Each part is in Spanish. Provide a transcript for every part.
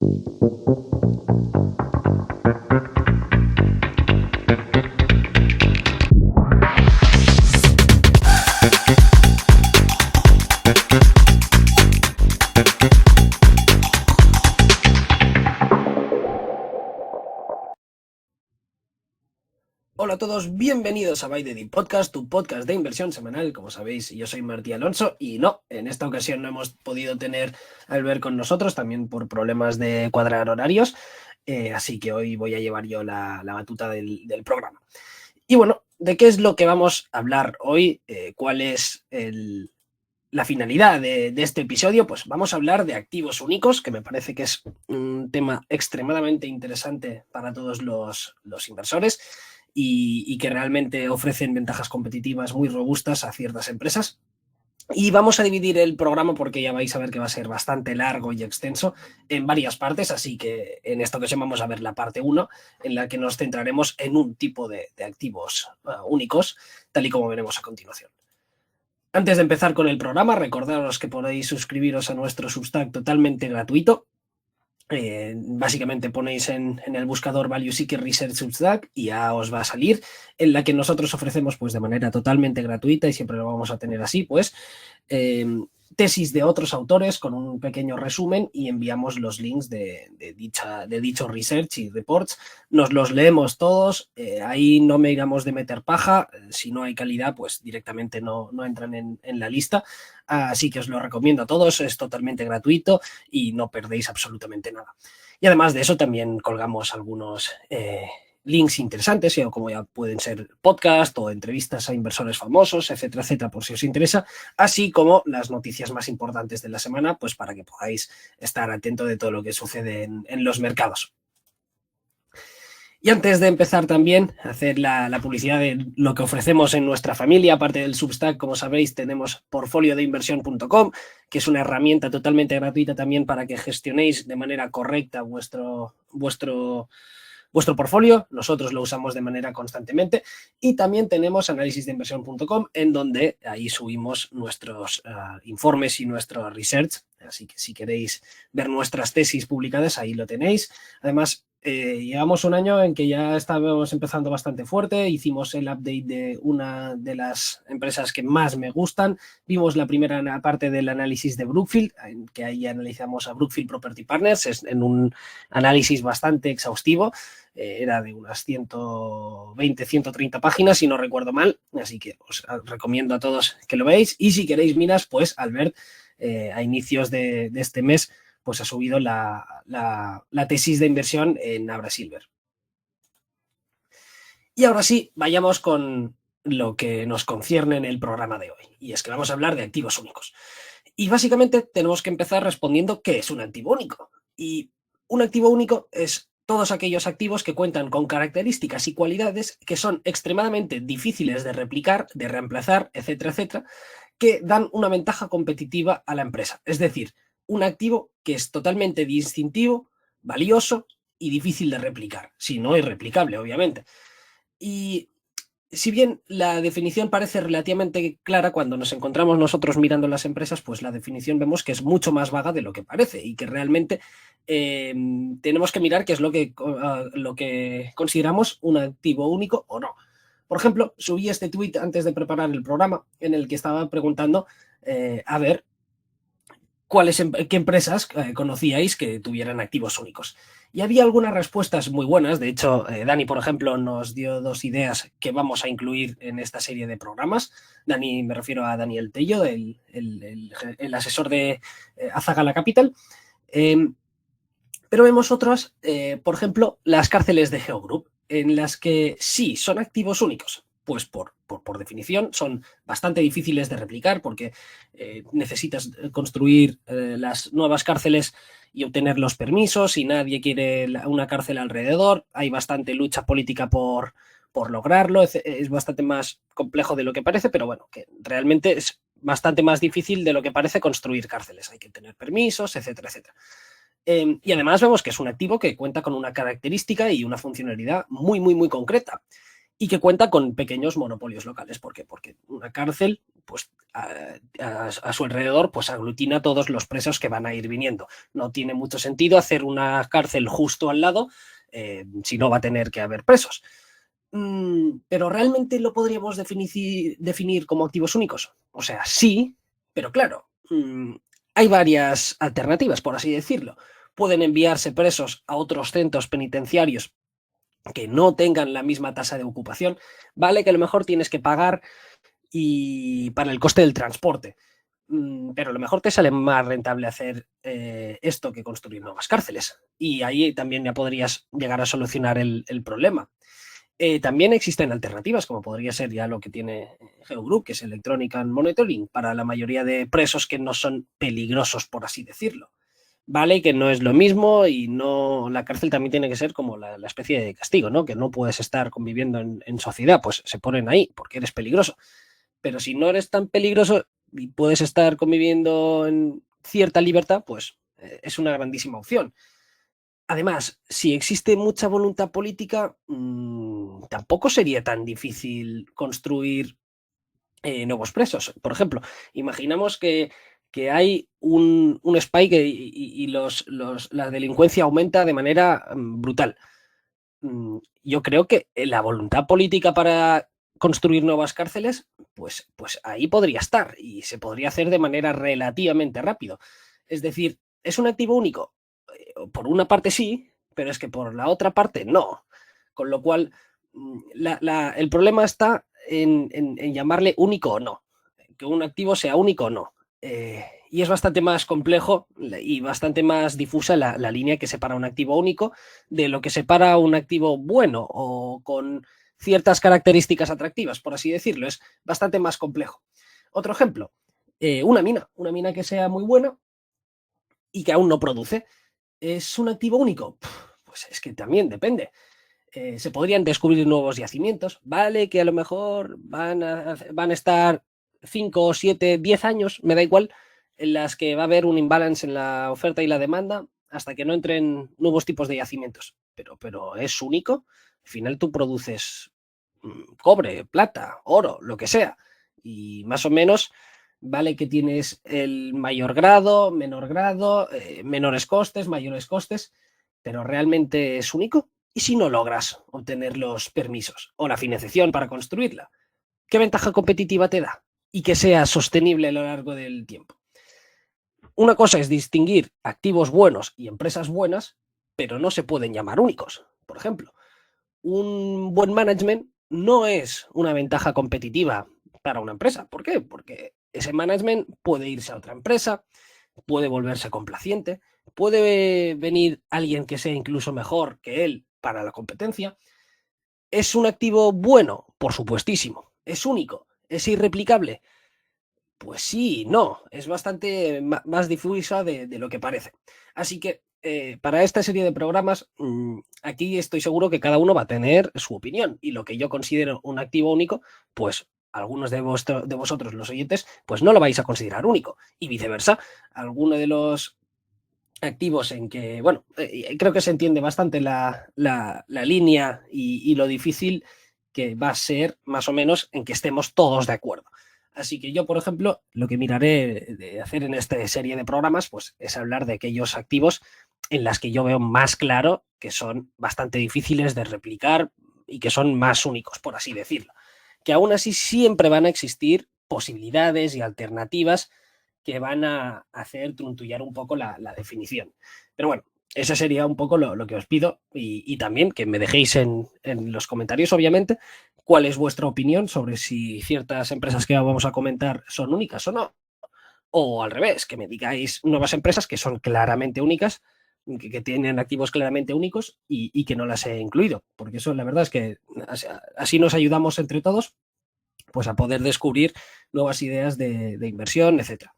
Hola a todos, bienvenidos a Buy the Dip Podcast, tu podcast de inversión semanal. Como sabéis, yo soy Martí Alonso y no, en esta ocasión no hemos podido tener a Albert con nosotros, también por problemas de cuadrar horarios, así que hoy voy a llevar yo la batuta del programa. Y bueno, ¿de qué es lo que vamos a hablar hoy? ¿Cuál es la finalidad de este episodio? Pues vamos a hablar de activos únicos, que me parece que es un tema extremadamente interesante para todos los inversores y que realmente ofrecen ventajas competitivas muy robustas a ciertas empresas. Y vamos a dividir el programa, porque ya vais a ver que va a ser bastante largo y extenso, en varias partes, así que en esta ocasión vamos a ver la parte 1, en la que nos centraremos en un tipo de activos únicos, tal y como veremos a continuación. Antes de empezar con el programa, recordaros que podéis suscribiros a nuestro Substack totalmente gratuito. Básicamente ponéis en el buscador Value Seeker Research Substack y ya os va a salir, en la que nosotros ofrecemos pues de manera totalmente gratuita, y siempre lo vamos a tener así, pues tesis de otros autores con un pequeño resumen, y enviamos los links de dicho research y reports. Nos los leemos todos, ahí no me digamos de meter paja, si no hay calidad pues directamente no entran en la lista, así que os lo recomiendo a todos, es totalmente gratuito y no perdéis absolutamente nada. Y además de eso también colgamos algunos links interesantes, como ya pueden ser podcast o entrevistas a inversores famosos, etcétera, etcétera, por si os interesa, así como las noticias más importantes de la semana, pues para que podáis estar atento de todo lo que sucede en los mercados. Y antes de empezar también a hacer la publicidad de lo que ofrecemos en nuestra familia, aparte del Substack, como sabéis, tenemos portfoliodeinversión.com, que es una herramienta totalmente gratuita también para que gestionéis de manera correcta vuestro portfolio. Nosotros lo usamos de manera constantemente. Y también tenemos análisisdeinversión.com, en donde ahí subimos nuestros informes y nuestro research. Así que si queréis ver nuestras tesis publicadas, ahí lo tenéis. Además, llevamos un año en que ya estábamos empezando bastante fuerte. Hicimos el update de una de las empresas que más me gustan. Vimos la primera parte del análisis de Brookfield, en que ahí analizamos a Brookfield Property Partners en un análisis bastante exhaustivo. Era de unas 120, 130 páginas, si no recuerdo mal, así que os recomiendo a todos que lo veáis. Y si queréis miras, pues Albert a inicios de este mes pues ha subido la tesis de inversión en Abra Silver. Y ahora sí, vayamos con lo que nos concierne en el programa de hoy, y es que vamos a hablar de activos únicos. Y básicamente tenemos que empezar respondiendo qué es un activo único. Y un activo único es todos aquellos activos que cuentan con características y cualidades que son extremadamente difíciles de replicar, de reemplazar, etcétera, etcétera, que dan una ventaja competitiva a la empresa. Es decir, un activo que es totalmente distintivo, valioso y difícil de replicar, si no irreplicable, obviamente. Y si bien la definición parece relativamente clara, cuando nos encontramos nosotros mirando las empresas, pues la definición vemos que es mucho más vaga de lo que parece, y que realmente tenemos que mirar qué es lo que consideramos un activo único o no. Por ejemplo, subí este tweet antes de preparar el programa, en el que estaba preguntando a ver qué empresas conocíais que tuvieran activos únicos. Y había algunas respuestas muy buenas. De hecho, Dani, por ejemplo, nos dio 2 ideas que vamos a incluir en esta serie de programas. Dani, me refiero a Daniel Tello, el asesor de Azagala Capital. Pero vemos otras, por ejemplo, las cárceles de Geogroup, en las que sí son activos únicos, pues por definición son bastante difíciles de replicar, porque necesitas construir las nuevas cárceles y obtener los permisos, y nadie quiere una cárcel alrededor. Hay bastante lucha política por lograrlo. Es bastante más complejo de lo que parece, pero bueno, que realmente es bastante más difícil de lo que parece construir cárceles. Hay que tener permisos, etcétera, etcétera. Y además vemos que es un activo que cuenta con una característica y una funcionalidad muy, muy, muy concreta. y que cuenta con pequeños monopolios locales. ¿Por qué? Porque una cárcel, pues a su alrededor, pues aglutina todos los presos que van a ir viniendo. No tiene mucho sentido hacer una cárcel justo al lado, si no va a tener que haber presos. Pero ¿realmente lo podríamos definir como activos únicos? O sea, sí, pero claro, hay varias alternativas, por así decirlo. Pueden enviarse presos a otros centros penitenciarios que no tengan la misma tasa de ocupación, vale que a lo mejor tienes que pagar y para el coste del transporte, pero a lo mejor te sale más rentable hacer esto que construir nuevas cárceles. Y ahí también ya podrías llegar a solucionar el problema. También existen alternativas, como podría ser ya lo que tiene GeoGroup, que es Electronic and Monitoring, para la mayoría de presos que no son peligrosos, por así decirlo. Vale, que no es lo mismo y no, la cárcel también tiene que ser como la especie de castigo, ¿no? Que no puedes estar conviviendo en sociedad, pues se ponen ahí porque eres peligroso. Pero si no eres tan peligroso y puedes estar conviviendo en cierta libertad, pues es una grandísima opción. Además, si existe mucha voluntad política, tampoco sería tan difícil construir nuevos presos. Por ejemplo, imaginamos que hay un spike y la delincuencia aumenta de manera brutal. Yo creo que la voluntad política para construir nuevas cárceles, pues ahí podría estar y se podría hacer de manera relativamente rápido. Es decir, ¿es un activo único? Por una parte sí, pero es que por la otra parte no. Con lo cual, el problema está en llamarle único o no, que un activo sea único o no. Y es bastante más complejo y bastante más difusa la línea que separa un activo único de lo que separa un activo bueno o con ciertas características atractivas, por así decirlo. Es bastante más complejo. Otro ejemplo, una mina que sea muy buena y que aún no produce. ¿Es un activo único? Pues es que también depende. Se podrían descubrir nuevos yacimientos, ¿vale? Que a lo mejor van a estar 5, 7, 10 años, me da igual, en las que va a haber un imbalance en la oferta y la demanda hasta que no entren nuevos tipos de yacimientos. Pero es único. Al final tú produces cobre, plata, oro, lo que sea. Y más o menos vale que tienes el mayor grado, menor grado, menores costes, mayores costes, pero realmente es único. ¿Y si no logras obtener los permisos o la financiación para construirla? ¿Qué ventaja competitiva te da? Y que sea sostenible a lo largo del tiempo. Una cosa es distinguir activos buenos y empresas buenas, pero no se pueden llamar únicos. Por ejemplo, un buen management no es una ventaja competitiva para una empresa. ¿Por qué? Porque ese management puede irse a otra empresa, puede volverse complaciente, puede venir alguien que sea incluso mejor que él para la competencia. ¿Es un activo bueno? Por supuestísimo. ¿Es único? ¿Es irreplicable? Pues sí, no, es bastante más difusa de lo que parece. Así que para esta serie de programas, aquí estoy seguro que cada uno va a tener su opinión y lo que yo considero un activo único, pues algunos de vosotros, los oyentes, pues no lo vais a considerar único y viceversa. Alguno de los activos en que, bueno, creo que se entiende bastante la línea y lo difícil que va a ser más o menos en que estemos todos de acuerdo. Así que yo, por ejemplo, lo que miraré de hacer en esta serie de programas, pues es hablar de aquellos activos en las que yo veo más claro que son bastante difíciles de replicar y que son más únicos, por así decirlo. Que aún así siempre van a existir posibilidades y alternativas que van a hacer truntullar un poco la definición. Pero bueno, ese sería un poco lo que os pido y también que me dejéis en los comentarios, obviamente, cuál es vuestra opinión sobre si ciertas empresas que vamos a comentar son únicas o no. O al revés, que me digáis nuevas empresas que son claramente únicas, que tienen activos claramente únicos y que no las he incluido. Porque eso la verdad es que así nos ayudamos entre todos pues a poder descubrir nuevas ideas de inversión, etcétera.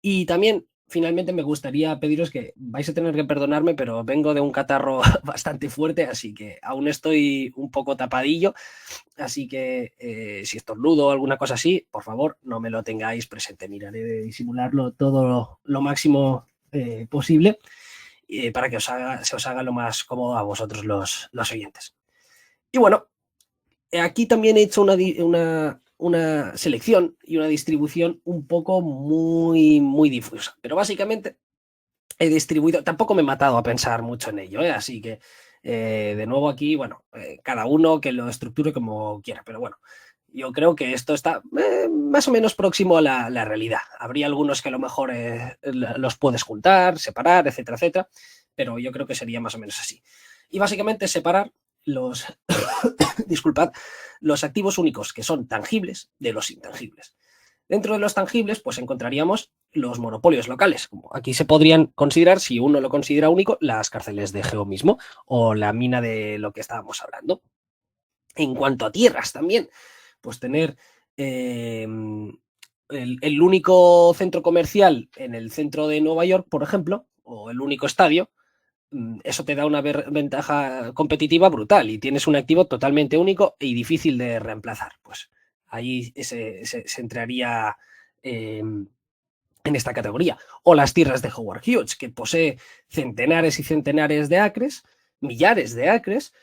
Y también, finalmente, me gustaría pediros que vais a tener que perdonarme, pero vengo de un catarro bastante fuerte, así que aún estoy un poco tapadillo. Así que si estornudo o alguna cosa así, por favor, no me lo tengáis presente. Miraré de disimularlo todo lo máximo posible para que se os haga lo más cómodo a vosotros los oyentes. Y bueno, Aquí también he hecho una selección y una distribución un poco muy difusa, pero básicamente he distribuido, tampoco me he matado a pensar mucho en ello, ¿eh? Así que de nuevo aquí, bueno, cada uno que lo estructure como quiera, pero bueno, yo creo que esto está más o menos próximo a la realidad. Habría algunos que a lo mejor los puedes juntar, separar, etcétera, etcétera, pero yo creo que sería más o menos así. Y básicamente separar los, disculpad, los activos únicos que son tangibles de los intangibles. Dentro de los tangibles, pues encontraríamos los monopolios locales. Como aquí se podrían considerar, si uno lo considera único, las cárceles de Geo mismo o la mina de lo que estábamos hablando. En cuanto a tierras también, pues tener el único centro comercial en el centro de Nueva York, por ejemplo, o el único estadio, eso te da una ventaja competitiva brutal y tienes un activo totalmente único y difícil de reemplazar. Pues ahí se entraría en esta categoría. O las tierras de Howard Hughes, que posee centenares y centenares de acres, millares de acres,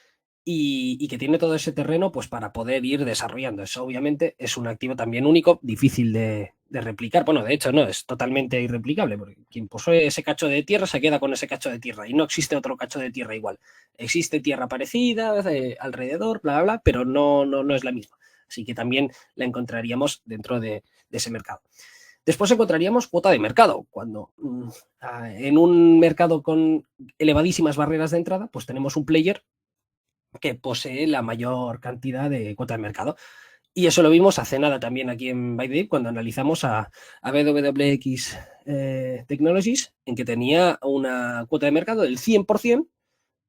y que tiene todo ese terreno pues para poder ir desarrollando. Eso obviamente es un activo también único, difícil de replicar. Bueno, de hecho no, es totalmente irreplicable, porque quien posee ese cacho de tierra se queda con ese cacho de tierra y no existe otro cacho de tierra igual. Existe tierra parecida alrededor, bla, bla, bla, pero no es la misma. Así que también la encontraríamos dentro de ese mercado. Después encontraríamos cuota de mercado. Cuando en un mercado con elevadísimas barreras de entrada, pues tenemos un player que posee la mayor cantidad de cuota de mercado. Y eso lo vimos hace nada también aquí en ByteDeep cuando analizamos a WWX Technologies, en que tenía una cuota de mercado del 100%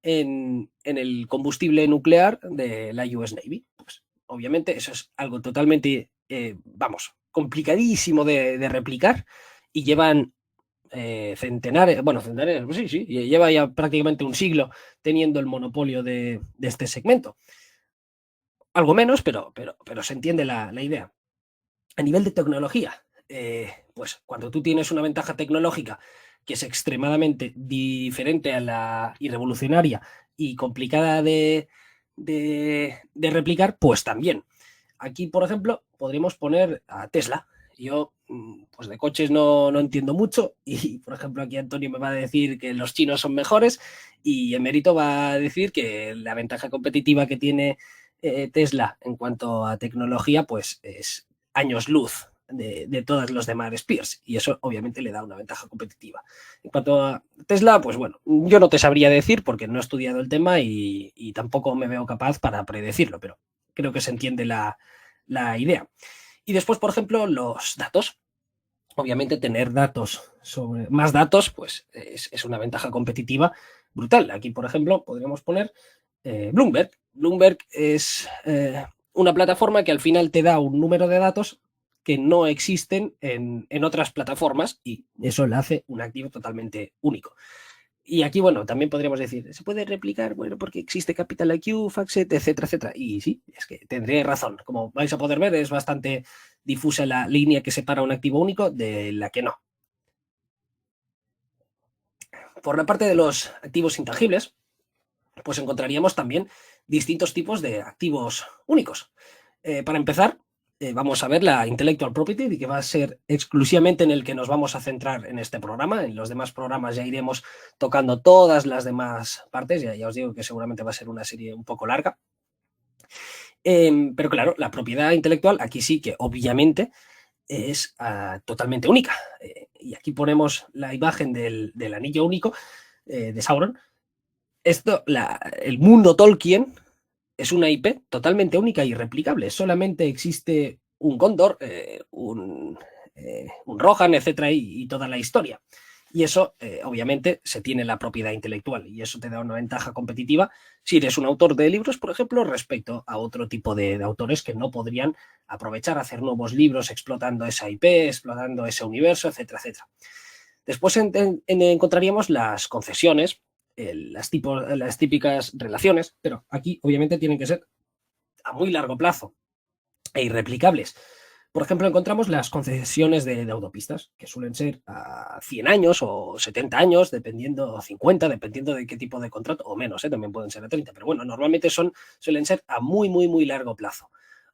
en el combustible nuclear de la US Navy. Pues obviamente eso es algo totalmente, vamos, complicadísimo de replicar y llevan centenares, bueno, centenares, pues sí, lleva ya prácticamente un siglo teniendo el monopolio de este segmento. Algo menos, pero se entiende la idea. A nivel de tecnología, pues cuando tú tienes una ventaja tecnológica que es extremadamente diferente a la y revolucionaria y complicada de replicar, pues también. Aquí, por ejemplo, podríamos poner a Tesla. Yo, pues de coches no entiendo mucho y, por ejemplo, aquí Antonio me va a decir que los chinos son mejores y Emérito va a decir que la ventaja competitiva que tiene Tesla en cuanto a tecnología, pues es años luz de todos los demás peers y eso obviamente le da una ventaja competitiva. En cuanto a Tesla, pues bueno, yo no te sabría decir porque no he estudiado el tema y tampoco me veo capaz para predecirlo, pero creo que se entiende la idea. Y después, por ejemplo, los datos. Obviamente tener datos sobre más datos, pues es una ventaja competitiva brutal. Aquí, por ejemplo, podríamos poner Bloomberg. Bloomberg es una plataforma que al final te da un número de datos que no existen en otras plataformas y eso le hace un activo totalmente único. Y aquí, bueno, también podríamos decir, ¿se puede replicar? Bueno, porque existe Capital IQ, Factset, etcétera, etcétera. Y sí, es que tendré razón. Como vais a poder ver, es bastante difusa la línea que separa un activo único de la que no. Por la parte de los activos intangibles, pues encontraríamos también distintos tipos de activos únicos. Para empezar, vamos a ver la intellectual property, que va a ser exclusivamente en el que nos vamos a centrar en este programa. En los demás programas ya iremos tocando todas las demás partes. Ya os digo que seguramente va a ser una serie un poco larga. Pero claro, la propiedad intelectual aquí sí que obviamente es totalmente única. Y aquí ponemos la imagen del anillo único de Sauron. El mundo Tolkien es una IP totalmente única y replicable. Solamente existe un Gondor, un Rohan, etcétera, y toda la historia. Y eso, obviamente, se tiene la propiedad intelectual y eso te da una ventaja competitiva si eres un autor de libros, por ejemplo, respecto a otro tipo de autores que no podrían aprovechar, hacer nuevos libros explotando esa IP, explotando ese universo, etcétera, etcétera. Después encontraríamos las concesiones, las típicas relaciones, pero aquí obviamente tienen que ser a muy largo plazo e irreplicables. Por ejemplo, encontramos las concesiones de autopistas, que suelen ser a 100 años o 70 años, dependiendo, o 50, dependiendo de qué tipo de contrato, o menos, también pueden ser a 30, pero bueno, normalmente suelen ser a muy, muy, muy largo plazo.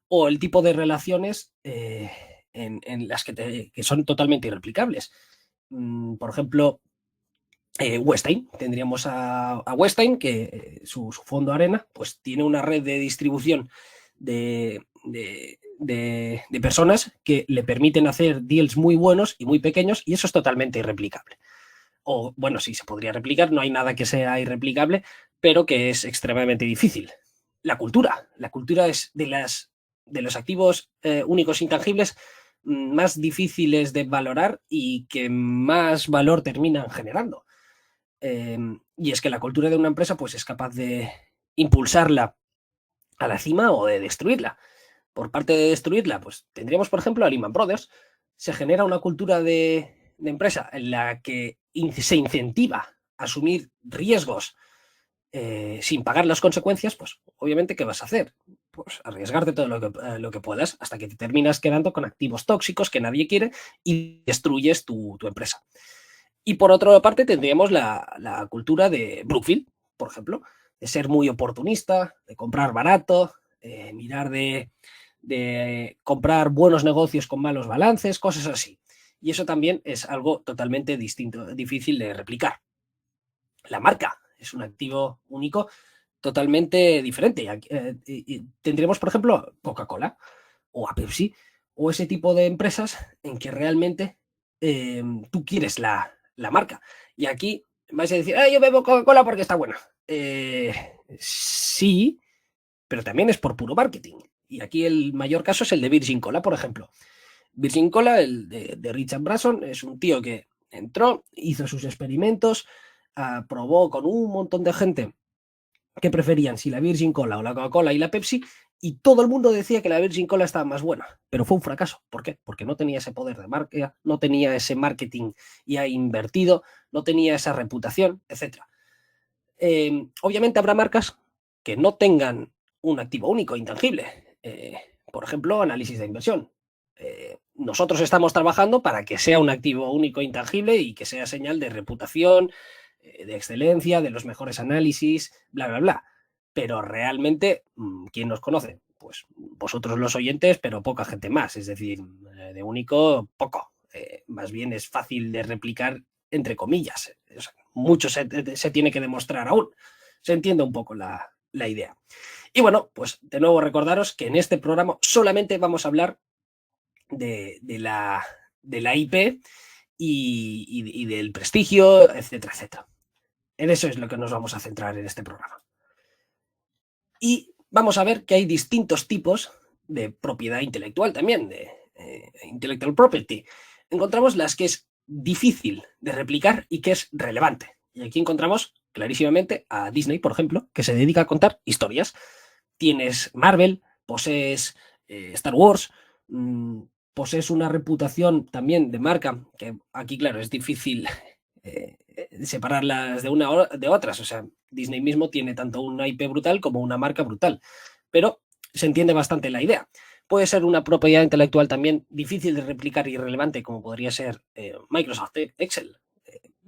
O el tipo de relaciones en las que son totalmente irreplicables. Por ejemplo, Westin, tendríamos a Westin, que su fondo Arena pues tiene una red de distribución de personas que le permiten hacer deals muy buenos y muy pequeños, y eso es totalmente irreplicable. O bueno, sí, se podría replicar, no hay nada que sea irreplicable, pero que es extremadamente difícil. La cultura es de los activos únicos intangibles más difíciles de valorar y que más valor terminan generando. Y es que la cultura de una empresa pues es capaz de impulsarla a la cima o de destruirla. Por parte de destruirla, pues tendríamos, por ejemplo, a Lehman Brothers. Se genera una cultura de empresa en la que se incentiva a asumir riesgos sin pagar las consecuencias, pues obviamente, ¿qué vas a hacer? Pues arriesgarte todo lo que puedas hasta que te terminas quedando con activos tóxicos que nadie quiere y destruyes tu empresa. Y por otra parte tendríamos la cultura de Brookfield, por ejemplo, de ser muy oportunista, de comprar barato, mirar de comprar buenos negocios con malos balances, cosas así. Y eso también es algo totalmente distinto, difícil de replicar. La marca es un activo único totalmente diferente. Y tendríamos, por ejemplo, Coca-Cola o a Pepsi o ese tipo de empresas en que realmente tú quieres la marca. Y aquí vais a decir, yo bebo Coca-Cola porque está buena. Sí, pero también es por puro marketing. Y aquí el mayor caso es el de Virgin Cola, por ejemplo. Virgin Cola, el de Richard Branson, es un tío que entró, hizo sus experimentos, probó con un montón de gente que preferían si la Virgin Cola o la Coca-Cola y la Pepsi, y todo el mundo decía que la Virgin Cola estaba más buena, pero fue un fracaso. ¿Por qué? Porque no tenía ese poder de marca, no tenía ese marketing ya invertido, no tenía esa reputación, etcétera. Obviamente habrá marcas que no tengan un activo único, intangible. Por ejemplo, análisis de inversión. Nosotros estamos trabajando para que sea un activo único, intangible y que sea señal de reputación, de excelencia, de los mejores análisis, bla, bla, bla. Pero realmente, ¿quién nos conoce? Pues vosotros los oyentes, pero poca gente más. Es decir, de único, poco. Más bien es fácil de replicar, entre comillas. O sea, mucho se tiene que demostrar aún. Se entiende un poco la idea. Y bueno, pues de nuevo recordaros que en este programa solamente vamos a hablar de la IP y del prestigio, etcétera, etcétera. En eso es lo que nos vamos a centrar en este programa. Y vamos a ver que hay distintos tipos de propiedad intelectual también, de intellectual property. Encontramos las que es difícil de replicar y que es relevante. Y aquí encontramos clarísimamente a Disney, por ejemplo, que se dedica a contar historias. Tienes Marvel, posees Star Wars, posees una reputación también de marca, que aquí, claro, es difícil separarlas de una de otras. O sea, Disney mismo tiene tanto una IP brutal como una marca brutal, pero se entiende bastante la idea. Puede ser una propiedad intelectual también difícil de replicar y relevante, como podría ser Microsoft Excel.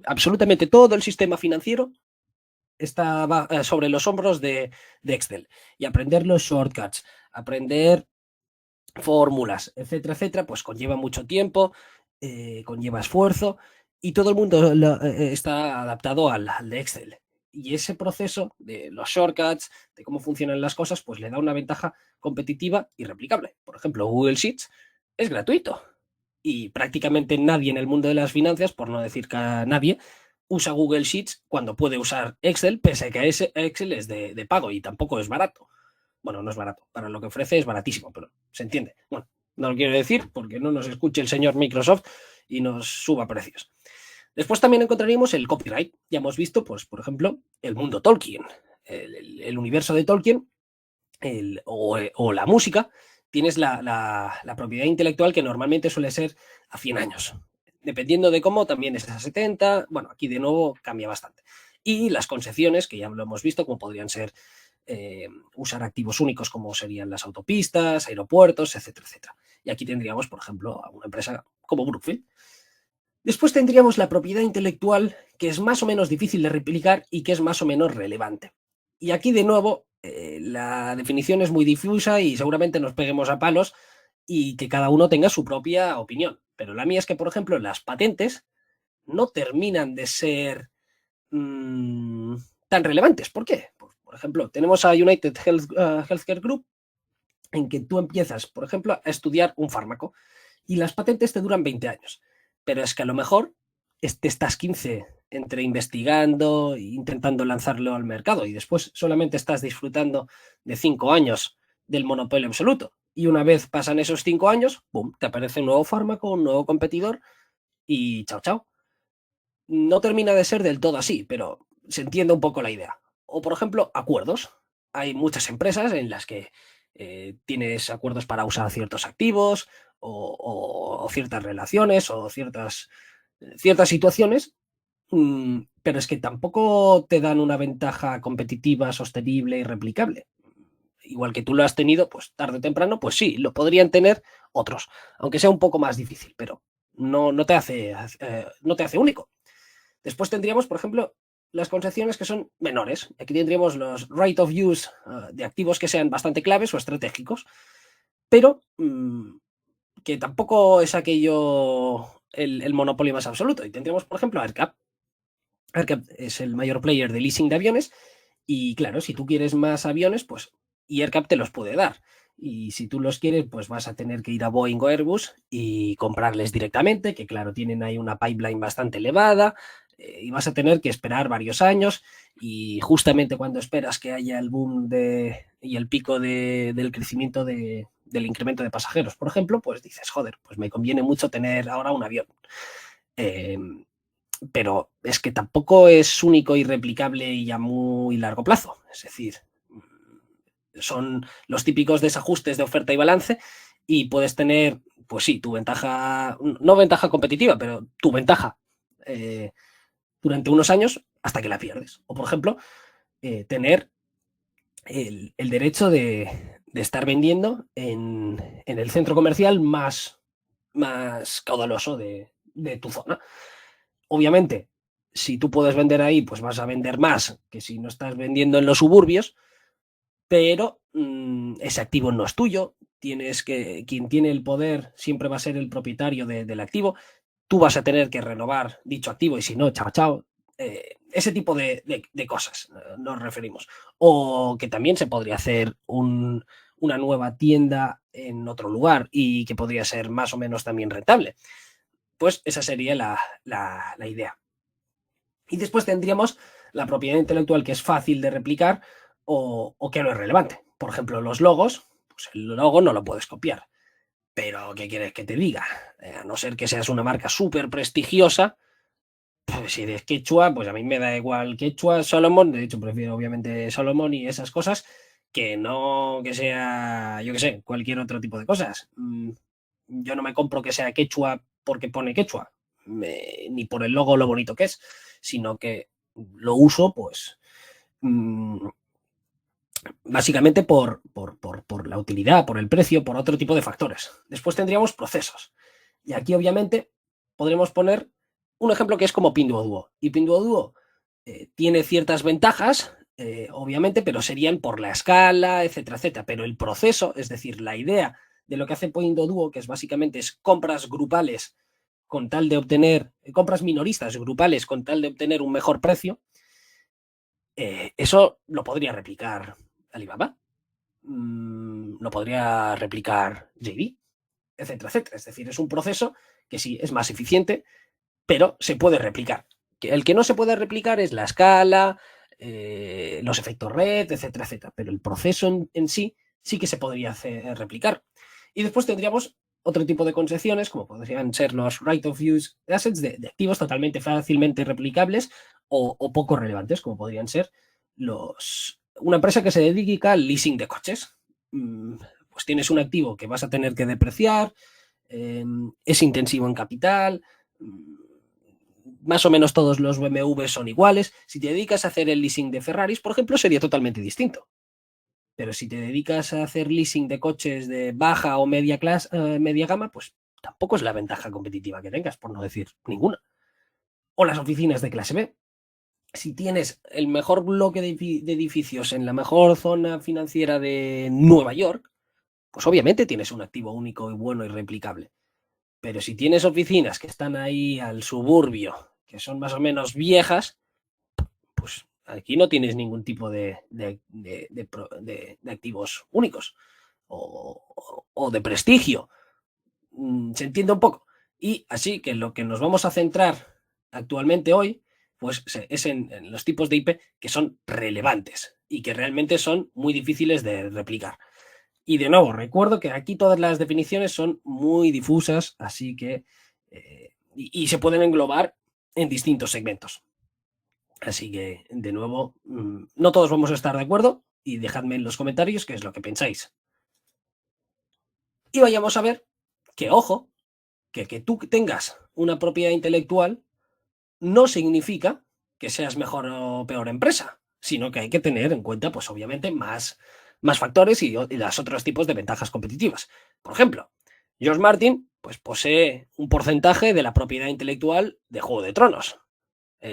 Absolutamente todo el sistema financiero está sobre los hombros de Excel. Y aprender los shortcuts, aprender fórmulas, etcétera, etcétera, pues conlleva mucho tiempo, conlleva esfuerzo y todo el mundo está adaptado al de Excel. Y ese proceso de los shortcuts, de cómo funcionan las cosas, pues le da una ventaja competitiva y replicable. Por ejemplo, Google Sheets es gratuito y prácticamente nadie en el mundo de las finanzas, por no decir que nadie, usa Google Sheets cuando puede usar Excel, pese a que ese Excel es de pago y tampoco es barato. Bueno, no es barato, para lo que ofrece es baratísimo, pero se entiende. Bueno, no lo quiero decir porque no nos escuche el señor Microsoft y nos suba precios. Después también encontraríamos el copyright. Ya hemos visto, pues, por ejemplo, el mundo Tolkien, el universo de Tolkien o la música. Tienes la propiedad intelectual que normalmente suele ser a 100 años. Dependiendo de cómo, también es a 70. Bueno, aquí de nuevo cambia bastante. Y las concesiones, que ya lo hemos visto, como podrían ser usar activos únicos como serían las autopistas, aeropuertos, etcétera, etcétera. Y aquí tendríamos, por ejemplo, a una empresa como Brookfield. Después tendríamos la propiedad intelectual, que es más o menos difícil de replicar y que es más o menos relevante. Y aquí, de nuevo, la definición es muy difusa y seguramente nos peguemos a palos y que cada uno tenga su propia opinión. Pero la mía es que, por ejemplo, las patentes no terminan de ser tan relevantes. ¿Por qué? Por ejemplo, tenemos a United Healthcare Group, en que tú empiezas, por ejemplo, a estudiar un fármaco y las patentes te duran 20 años. Pero es que a lo mejor te estás 15 entre investigando e intentando lanzarlo al mercado y después solamente estás disfrutando de 5 años del monopolio absoluto. Y una vez pasan esos 5 años, ¡pum!, te aparece un nuevo fármaco, un nuevo competidor y chao, chao. No termina de ser del todo así, pero se entiende un poco la idea. O, por ejemplo, acuerdos. Hay muchas empresas en las que tienes acuerdos para usar ciertos activos o ciertas relaciones o ciertas situaciones, pero es que tampoco te dan una ventaja competitiva, sostenible y replicable. Igual que tú lo has tenido, pues tarde o temprano, pues sí, lo podrían tener otros, aunque sea un poco más difícil, pero no te hace único. Después tendríamos, por ejemplo, las concepciones que son menores. Aquí tendríamos los right of use de activos que sean bastante claves o estratégicos, pero que tampoco es aquello el monopolio más absoluto. Y tendríamos, por ejemplo, AerCap. AerCap es el mayor player de leasing de aviones y claro, si tú quieres más aviones, pues y AerCap te los puede dar. Y si tú los quieres, pues vas a tener que ir a Boeing o Airbus y comprarles directamente, que claro, tienen ahí una pipeline bastante elevada, y vas a tener que esperar varios años y justamente cuando esperas que haya el boom y el pico del crecimiento del incremento de pasajeros, por ejemplo, pues dices, joder, pues me conviene mucho tener ahora un avión. Eh, pero es que tampoco es único y replicable y a muy largo plazo. Es decir, son los típicos desajustes de oferta y balance y puedes tener, pues sí, tu ventaja, no ventaja competitiva, pero tu ventaja eh, durante unos años hasta que la pierdes. O, por ejemplo, tener el derecho de estar vendiendo en el centro comercial más caudaloso de tu zona. Obviamente, si tú puedes vender ahí, pues vas a vender más que si no estás vendiendo en los suburbios, pero ese activo no es tuyo. Quien tiene el poder siempre va a ser el propietario del activo. Tú vas a tener que renovar dicho activo y si no, chao, chao. Ese tipo de cosas nos referimos. O que también se podría hacer una nueva tienda en otro lugar y que podría ser más o menos también rentable. Pues esa sería la idea. Y después tendríamos la propiedad intelectual que es fácil de replicar o que no es relevante. Por ejemplo, los logos, pues el logo no lo puedes copiar. Pero, ¿qué quieres que te diga? A no ser que seas una marca súper prestigiosa, pues si eres quechua, pues a mí me da igual quechua, Solomon, de hecho prefiero obviamente Solomon y esas cosas, que no que sea, yo qué sé, cualquier otro tipo de cosas. Yo no me compro que sea quechua porque pone quechua, ni por el logo lo bonito que es, sino que lo uso pues básicamente por la utilidad, por el precio, por otro tipo de factores. Después tendríamos procesos. Y aquí obviamente podremos poner un ejemplo que es como Pinduoduo. Y Pinduoduo tiene ciertas ventajas, obviamente, pero serían por la escala, etcétera, etcétera. Pero el proceso, es decir, la idea de lo que hace Pinduoduo, que es básicamente compras grupales con tal de obtener, compras minoristas grupales con tal de obtener un mejor precio, eso lo podría replicar Alibaba, lo podría replicar JD, etcétera, etcétera. Es decir, es un proceso que sí es más eficiente, pero se puede replicar. El que no se puede replicar es la escala, los efectos red, etcétera, etcétera. Pero el proceso en sí que se podría replicar. Y después tendríamos otro tipo de concepciones, como podrían ser los right of use assets de activos totalmente fácilmente replicables o poco relevantes, como podrían ser una empresa que se dedica al leasing de coches. Pues tienes un activo que vas a tener que depreciar, es intensivo en capital, más o menos todos los BMW son iguales. Si te dedicas a hacer el leasing de Ferraris, por ejemplo, sería totalmente distinto. Pero si te dedicas a hacer leasing de coches de baja o media gama, pues tampoco es la ventaja competitiva que tengas, por no decir ninguna. O las oficinas de clase B. Si tienes el mejor bloque de edificios en la mejor zona financiera de Nueva York, pues obviamente tienes un activo único y bueno y replicable. Pero si tienes oficinas que están ahí al suburbio, que son más o menos viejas, pues aquí no tienes ningún tipo de activos únicos o de prestigio. Se entiende un poco. Y así que lo que nos vamos a centrar actualmente hoy, pues es en los tipos de IP que son relevantes y que realmente son muy difíciles de replicar. Y de nuevo, recuerdo que aquí todas las definiciones son muy difusas, así que y se pueden englobar en distintos segmentos. Así que, de nuevo, no todos vamos a estar de acuerdo y dejadme en los comentarios qué es lo que pensáis. Y vayamos a ver que, ojo, que tú tengas una propiedad intelectual no significa que seas mejor o peor empresa, sino que hay que tener en cuenta, pues obviamente, más factores y los otros tipos de ventajas competitivas. Por ejemplo, George Martin pues, posee un porcentaje de la propiedad intelectual de Juego de Tronos.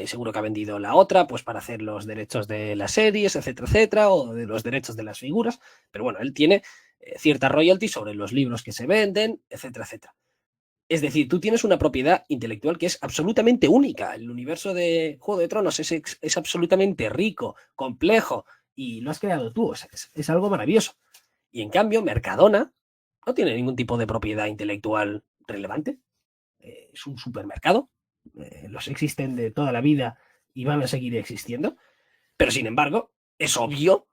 Seguro que ha vendido la otra pues para hacer los derechos de las series, etcétera, etcétera, o de los derechos de las figuras. Pero bueno, él tiene cierta royalty sobre los libros que se venden, etcétera, etcétera. Es decir, tú tienes una propiedad intelectual que es absolutamente única. El universo de Juego de Tronos es absolutamente rico, complejo, y lo has creado tú. Es algo maravilloso. Y en cambio, Mercadona no tiene ningún tipo de propiedad intelectual relevante. Es un supermercado. Los existen de toda la vida y van a seguir existiendo. Pero sin embargo, es obvio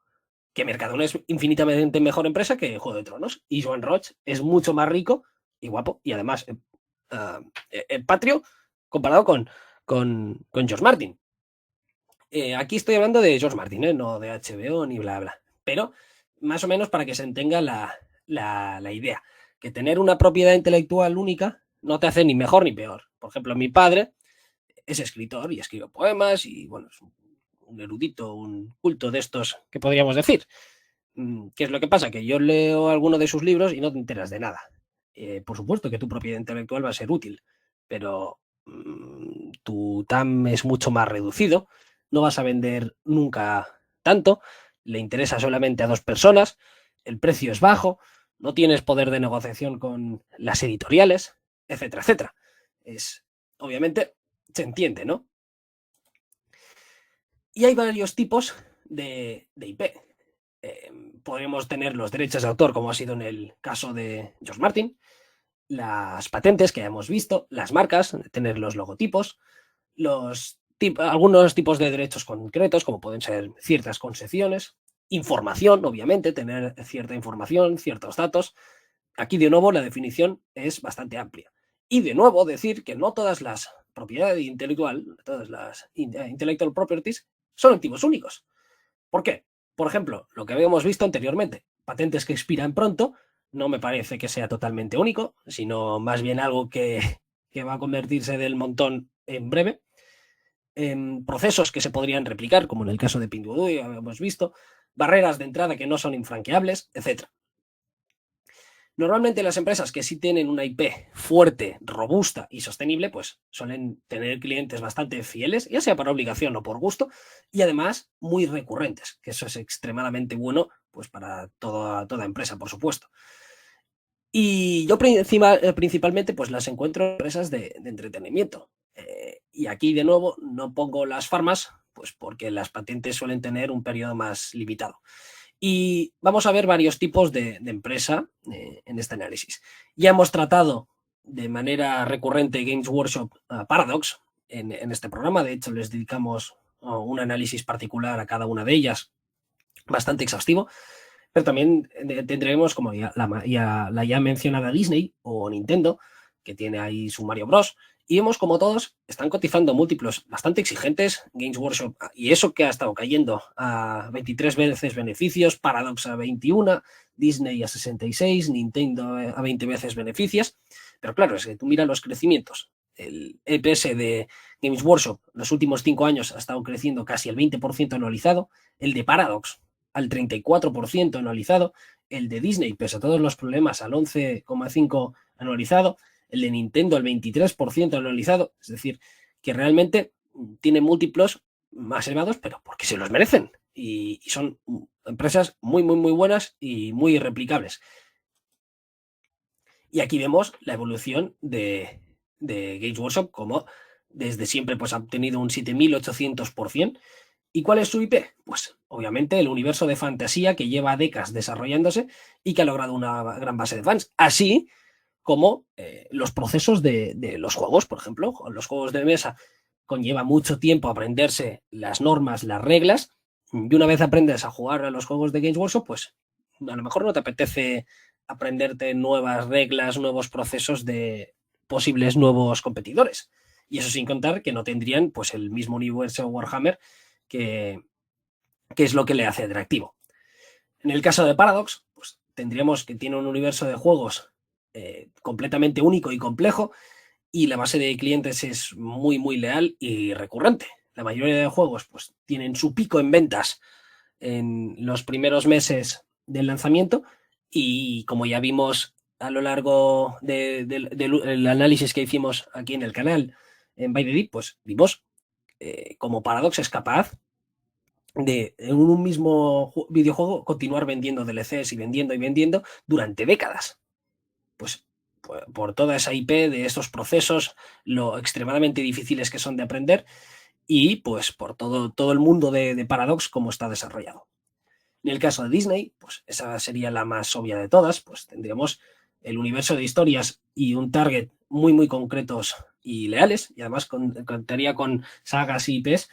que Mercadona es infinitamente mejor empresa que Juego de Tronos. Y Joan Roig es mucho más rico y guapo. Y además, patrio comparado con George Martin. Aquí estoy hablando de George Martin, no de HBO ni bla, bla. Pero más o menos para que se entenga la idea. Que tener una propiedad intelectual única no te hace ni mejor ni peor. Por ejemplo, mi padre es escritor y escribe poemas y, bueno, es un erudito, un culto de estos que podríamos decir. ¿Qué es lo que pasa? Que yo leo alguno de sus libros y no te enteras de nada. Por supuesto que tu propiedad intelectual va a ser útil, pero tu TAM es mucho más reducido, no vas a vender nunca tanto, le interesa solamente a dos personas, el precio es bajo, no tienes poder de negociación con las editoriales, etcétera, etcétera. Obviamente, se entiende, ¿no? Y hay varios tipos de IP. Podemos tener los derechos de autor, como ha sido en el caso de George Martin, las patentes que ya hemos visto, las marcas, tener los logotipos, algunos tipos de derechos concretos, como pueden ser ciertas concesiones, información, obviamente, tener cierta información, ciertos datos. Aquí, de nuevo, la definición es bastante amplia. Y, de nuevo, decir que no todas las propiedades intelectual, todas las intellectual properties, son activos únicos. ¿Por qué? Por ejemplo, lo que habíamos visto anteriormente, patentes que expiran pronto, no me parece que sea totalmente único, sino más bien algo que va a convertirse del montón en breve. Procesos que se podrían replicar, como en el caso de Pinduoduo, ya habíamos visto, barreras de entrada que no son infranqueables, etc. Normalmente las empresas que sí tienen una IP fuerte, robusta y sostenible, pues suelen tener clientes bastante fieles, ya sea por obligación o por gusto, y además muy recurrentes, que eso es extremadamente bueno pues para toda empresa, por supuesto. Y yo principalmente pues las encuentro en empresas de entretenimiento. Y aquí de nuevo no pongo las farmas, pues porque las patentes suelen tener un periodo más limitado. Y vamos a ver varios tipos de empresa en este análisis. Ya hemos tratado de manera recurrente Games Workshop Paradox en este programa. De hecho, les dedicamos un análisis particular a cada una de ellas, bastante exhaustivo. Pero también tendremos como la ya mencionada Disney o Nintendo, que tiene ahí su Mario Bros. Y vemos como todos están cotizando múltiplos bastante exigentes. Games Workshop, y eso que ha estado cayendo a 23 veces beneficios, Paradox a 21, Disney a 66, Nintendo a 20 veces beneficios. Pero claro, es que tú miras los crecimientos. El EPS de Games Workshop los últimos 5 años ha estado creciendo casi el 20% anualizado. El de Paradox al 34% anualizado, el de Disney, pese a todos los problemas, al 11,5% anualizado, el de Nintendo al 23% anualizado, es decir, que realmente tiene múltiplos más elevados, pero porque se los merecen y son empresas muy, muy, muy buenas y muy replicables. Y aquí vemos la evolución de Games Workshop, como desde siempre pues, ha obtenido un 7.800%. ¿Y cuál es su IP? Pues obviamente el universo de fantasía que lleva décadas desarrollándose y que ha logrado una gran base de fans. Así como los procesos de los juegos, por ejemplo, los juegos de mesa conlleva mucho tiempo aprenderse las normas, las reglas, y una vez aprendes a jugar a los juegos de Games Workshop, pues a lo mejor no te apetece aprenderte nuevas reglas, nuevos procesos de posibles nuevos competidores. Y eso sin contar que no tendrían pues el mismo universo Warhammer que es lo que le hace atractivo. En el caso de Paradox, pues tendríamos que tiene un universo de juegos completamente único y complejo, y la base de clientes es muy, muy leal y recurrente. La mayoría de juegos pues, tienen su pico en ventas en los primeros meses del lanzamiento, y como ya vimos a lo largo del análisis que hicimos aquí en el canal en By the Deep, pues vimos como Paradox es capaz de en un mismo videojuego continuar vendiendo DLCs y vendiendo durante décadas. Pues por toda esa IP de estos procesos, lo extremadamente difíciles que son de aprender, y pues por todo el mundo de Paradox como está desarrollado. En el caso de Disney, pues esa sería la más obvia de todas, pues tendríamos el universo de historias y un target muy, muy concretos y leales, y además contaría con sagas y IPs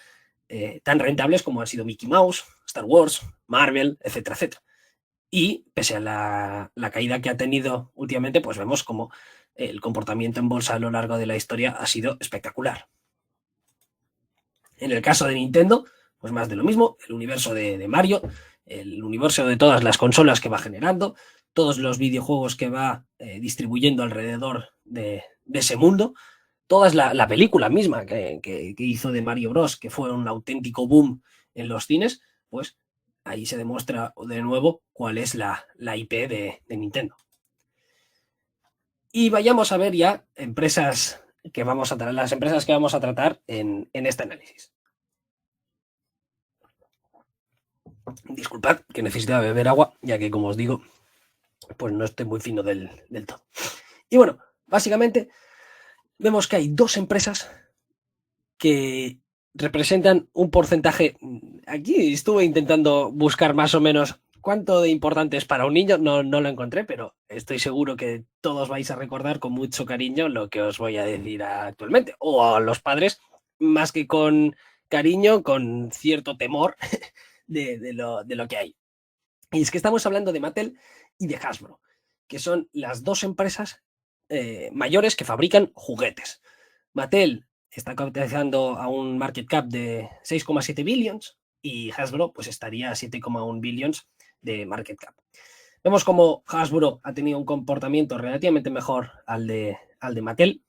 tan rentables como han sido Mickey Mouse, Star Wars, Marvel, etcétera, etcétera. Y pese a la caída que ha tenido últimamente, pues vemos como el comportamiento en bolsa a lo largo de la historia ha sido espectacular. En el caso de Nintendo, pues más de lo mismo, el universo de Mario, el universo de todas las consolas que va generando, todos los videojuegos que va distribuyendo alrededor de ese mundo, toda la película misma que hizo de Mario Bros, que fue un auténtico boom en los cines, pues ahí se demuestra de nuevo cuál es la IP de Nintendo. Y vayamos a ver ya empresas que vamos a las empresas que vamos a tratar en este análisis. Disculpad que necesitaba beber agua, ya que como os digo, pues no estoy muy fino del todo. Y bueno, básicamente vemos que hay dos empresas que representan un porcentaje. Aquí estuve intentando buscar más o menos cuánto de importante es para un niño, no lo encontré, pero estoy seguro que todos vais a recordar con mucho cariño lo que os voy a decir actualmente, o a los padres, más que con cariño, con cierto temor de lo que hay. Y es que estamos hablando de Mattel y de Hasbro, que son las dos empresas mayores que fabrican juguetes. Mattel está capitalizando a un market cap de 6,7 billions y Hasbro pues estaría a 7,1 billions de market cap. Vemos como Hasbro ha tenido un comportamiento relativamente mejor al de Mattel,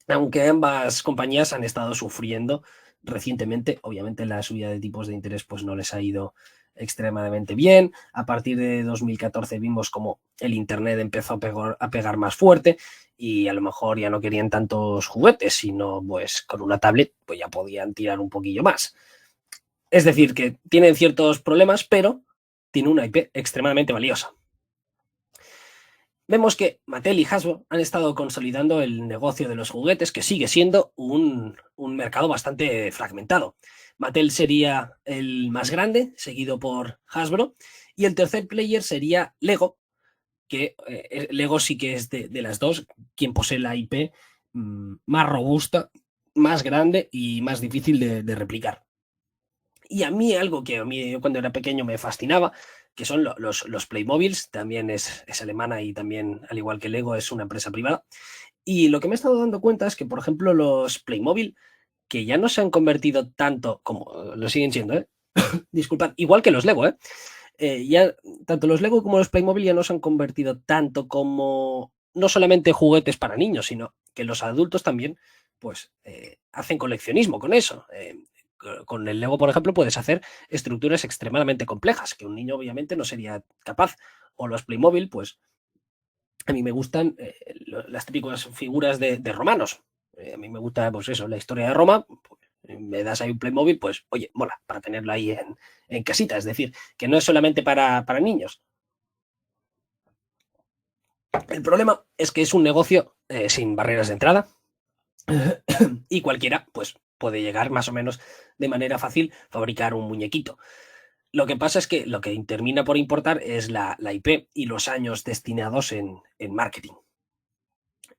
aunque ambas compañías han estado sufriendo recientemente. Obviamente la subida de tipos de interés pues no les ha ido extremadamente bien. A partir de 2014 vimos como el internet empezó a pegar más fuerte, y a lo mejor ya no querían tantos juguetes, sino pues con una tablet pues ya podían tirar un poquillo más. Es decir, que tienen ciertos problemas, pero tiene una IP extremadamente valiosa. Vemos que Mattel y Hasbro han estado consolidando el negocio de los juguetes, que sigue siendo un mercado bastante fragmentado. Mattel sería el más grande, seguido por Hasbro, y el tercer player sería Lego, que Lego sí que es de las dos quien posee la IP más robusta, más grande y más difícil de replicar. Y a mí algo que a mí yo cuando era pequeño me fascinaba, que son los Playmobiles, también es alemana y también, al igual que Lego, es una empresa privada. Y lo que me he estado dando cuenta es que, por ejemplo, los Playmobil, que ya no se han convertido tanto como lo siguen siendo, disculpad, igual que los Lego, ya tanto los Lego como los Playmobil ya no se han convertido tanto como no solamente juguetes para niños, sino que los adultos también pues hacen coleccionismo con eso. con el Lego, por ejemplo, puedes hacer estructuras extremadamente complejas, que un niño obviamente no sería capaz. O los Playmobil, pues a mí me gustan las típicas figuras de romanos. A mí me gusta, pues eso, la historia de Roma. Pues, me das ahí un Playmobil, pues oye, mola, para tenerlo ahí en casita. Es decir, que no es solamente para niños. El problema es que es un negocio sin barreras de entrada y cualquiera pues puede llegar más o menos de manera fácil a fabricar un muñequito. Lo que pasa es que lo que termina por importar es la IP y los años destinados en marketing.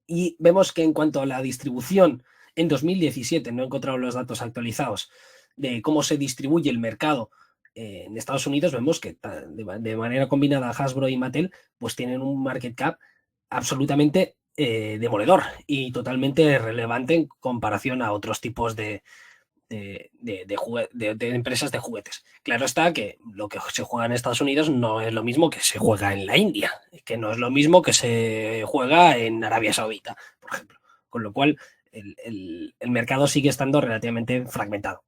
Y vemos que en cuanto a la distribución, en 2017, no he encontrado los datos actualizados de cómo se distribuye el mercado en Estados Unidos, vemos que de manera combinada Hasbro y Mattel pues tienen un market cap absolutamente demoledor y totalmente relevante en comparación a otros tipos de empresas de juguetes. Claro está que lo que se juega en Estados Unidos no es lo mismo que se juega en la India, que no es lo mismo que se juega en Arabia Saudita, por ejemplo. Con lo cual, el mercado sigue estando relativamente fragmentado.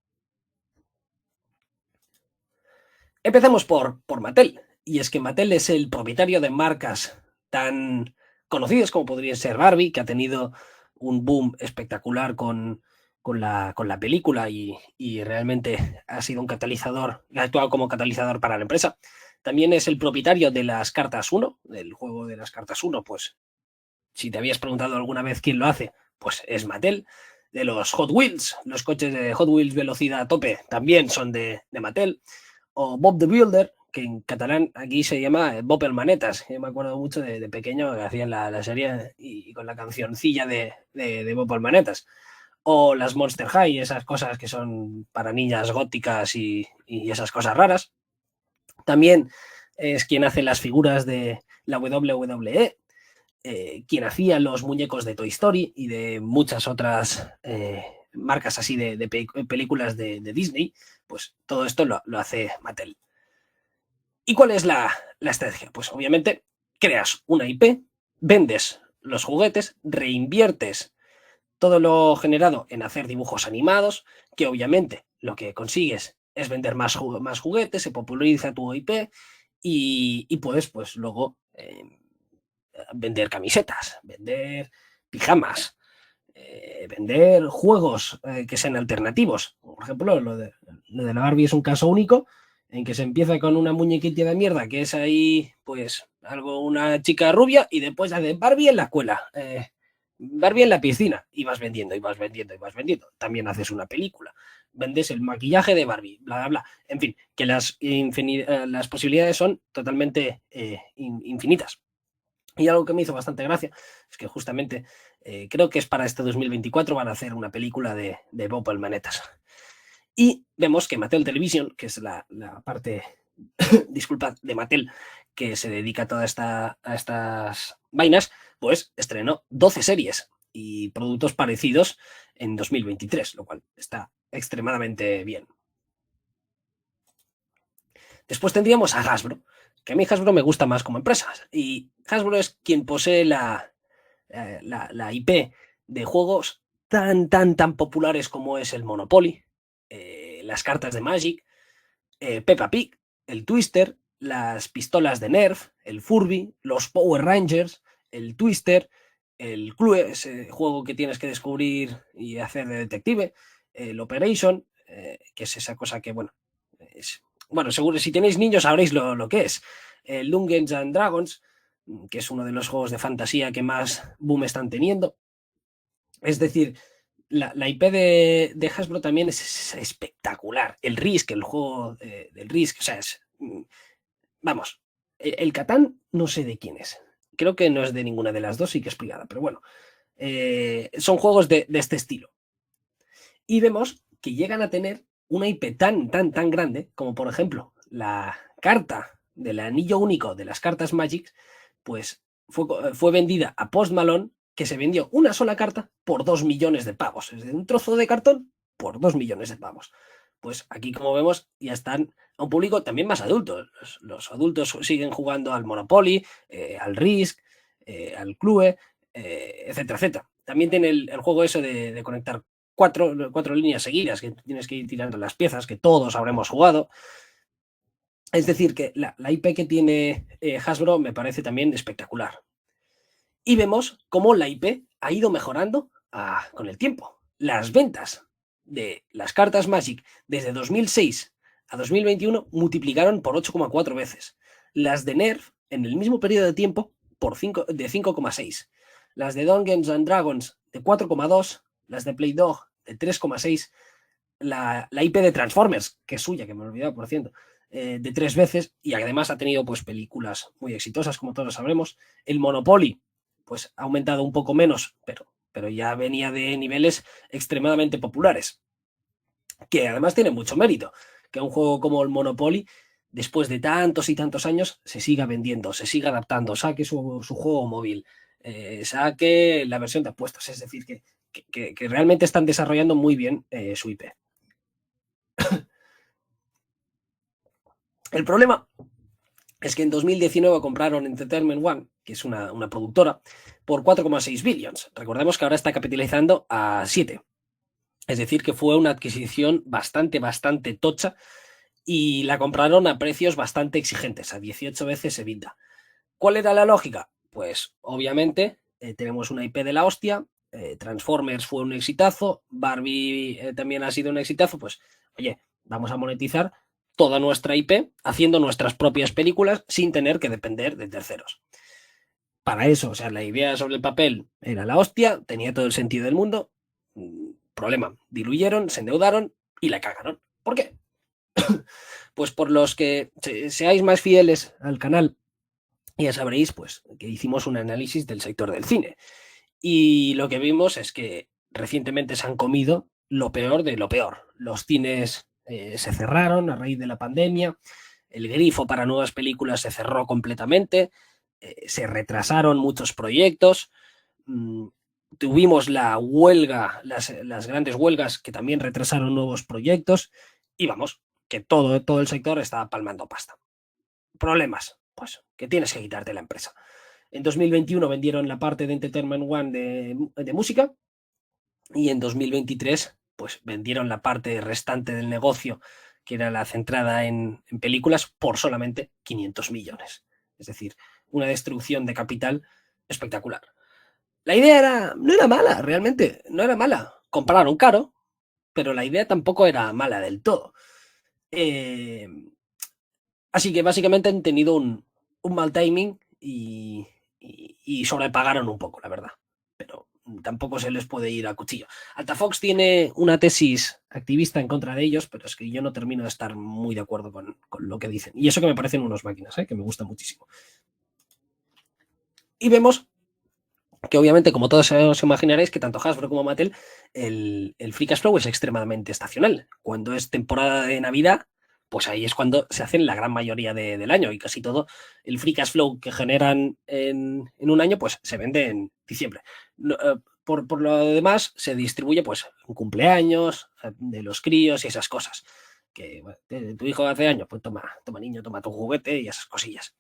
Empecemos por Mattel. Y es que Mattel es el propietario de marcas tan conocidas como podría ser Barbie, que ha tenido un boom espectacular con la película y realmente ha sido un catalizador, ha actuado como catalizador para la empresa. También es el propietario de las cartas Uno, del juego de las cartas Uno, pues si te habías preguntado alguna vez quién lo hace, pues es Mattel. De los Hot Wheels, los coches de Hot Wheels velocidad a tope también son de Mattel. O Bob the Builder, que en catalán aquí se llama Bob el Manetas. Yo me acuerdo mucho de pequeño que hacían la serie y con la cancioncilla de Bob el Manetas. O las Monster High, esas cosas que son para niñas góticas y esas cosas raras. También es quien hace las figuras de la WWE, quien hacía los muñecos de Toy Story y de muchas otras marcas así de películas de Disney, pues todo esto lo hace Mattel. ¿Y cuál es la estrategia? Pues obviamente creas una IP, vendes los juguetes, reinviertes todo lo generado en hacer dibujos animados, que obviamente lo que consigues es vender más juguetes, se populariza tu IP y puedes pues luego vender camisetas, vender pijamas, vender juegos que sean alternativos. Por ejemplo, lo de la Barbie es un caso único en que se empieza con una muñequita de mierda que es ahí, pues, una chica rubia y después hace Barbie en la escuela, Barbie en la piscina y vas vendiendo y vas vendiendo y vas vendiendo. También haces una película, vendes el maquillaje de Barbie, bla, bla, bla. En fin, que las posibilidades son totalmente infinitas. Y algo que me hizo bastante gracia es que justamente creo que es para este 2024 van a hacer una película de Bob el Manetas. Y vemos que Mattel Television, que es la parte, disculpad, de Mattel que se dedica a a estas vainas, pues estrenó 12 series y productos parecidos en 2023, lo cual está extremadamente bien. Después tendríamos a Hasbro, que a mí Hasbro me gusta más como empresa. Y Hasbro es quien posee la IP de juegos tan populares como es el Monopoly, las cartas de Magic, Peppa Pig, el Twister, las pistolas de Nerf, el Furby, los Power Rangers, el Twister, el Clue, ese juego que tienes que descubrir y hacer de detective, el Operation, que es esa cosa que, bueno, seguro si tenéis niños sabréis lo que es. El Dungeons and Dragons, que es uno de los juegos de fantasía que más boom están teniendo. Es decir, la IP de Hasbro también es espectacular. El Risk, el juego del Risk, o sea, vamos, el Catán no sé de quién es. Creo que no es de ninguna de las dos, sí que es privada, pero bueno, son juegos de este estilo. Y vemos que llegan a tener una IP tan grande como por ejemplo la carta del anillo único de las cartas Magic, pues fue vendida a Post Malone, que se vendió una sola carta por 2 millones de pavos. Es decir, un trozo de cartón por 2 millones de pavos. Pues aquí, como vemos, ya están a un público también más adulto. Los adultos siguen jugando al Monopoly, al Risk, al Clue, etcétera, etcétera. También tiene el juego eso de conectar cuatro líneas seguidas que tienes que ir tirando las piezas, que todos habremos jugado. Es decir, que la IP que tiene Hasbro me parece también espectacular. Y vemos cómo la IP ha ido mejorando con el tiempo. Las ventas de las cartas Magic desde 2006 a 2021 multiplicaron por 8,4 veces. Las de Nerf, en el mismo periodo de tiempo, de 5,6. Las de Dungeons and Dragons de 4,2. Las de Play-Doh de 3,6. La IP de Transformers, que es suya, que me he olvidado, por cierto, de 3 veces, y además ha tenido pues películas muy exitosas, como todos sabremos. El Monopoly, pues ha aumentado un poco menos, pero ya venía de niveles extremadamente populares, que además tiene mucho mérito, que un juego como el Monopoly, después de tantos y tantos años, se siga vendiendo, se siga adaptando, saque su juego móvil, saque la versión de apuestas, es decir, que realmente están desarrollando muy bien su IP. El problema es que en 2019 compraron Entertainment One, que es una productora, por 4,6 billions. Recordemos que ahora está capitalizando a 7. Es decir, que fue una adquisición bastante tocha y la compraron a precios bastante exigentes, a 18 veces EBITDA. ¿Cuál era la lógica? Pues obviamente tenemos una IP de la hostia, Transformers fue un exitazo, Barbie también ha sido un exitazo, pues oye, vamos a monetizar toda nuestra IP haciendo nuestras propias películas sin tener que depender de terceros. Para eso, o sea, la idea sobre el papel era la hostia, tenía todo el sentido del mundo. Problema, diluyeron, se endeudaron y la cagaron. ¿Por qué? Pues por los que seáis más fieles al canal, ya sabréis pues que hicimos un análisis del sector del cine. Y lo que vimos es que recientemente se han comido lo peor de lo peor. Los cines se cerraron a raíz de la pandemia, el grifo para nuevas películas se cerró completamente, se retrasaron muchos proyectos, tuvimos la huelga, las grandes huelgas que también retrasaron nuevos proyectos y vamos, que todo el sector estaba palmando pasta. Problemas, pues que tienes que quitarte la empresa. En 2021 vendieron la parte de Entertainment One de música y en 2023 pues vendieron la parte restante del negocio, que era la centrada en películas, por solamente 500 millones. Es decir, una destrucción de capital espectacular. La idea no era mala, realmente, no era mala. Compraron caro, pero la idea tampoco era mala del todo. Así que básicamente han tenido un mal timing y sobrepagaron un poco, la verdad. Pero tampoco se les puede ir a cuchillo. Altafox tiene una tesis activista en contra de ellos, pero es que yo no termino de estar muy de acuerdo con lo que dicen. Y eso que me parecen unos máquinas, que me gusta muchísimo. Y vemos que obviamente, como todos os imaginaréis, que tanto Hasbro como Mattel, el Free Cash Flow es extremadamente estacional. Cuando es temporada de Navidad, pues ahí es cuando se hacen la gran mayoría del año y casi todo el Free Cash Flow que generan en un año, pues se vende en diciembre. Por lo demás, se distribuye pues en cumpleaños, de los críos y esas cosas. Que bueno, tu hijo hace años, pues toma niño, toma tu juguete y esas cosillas.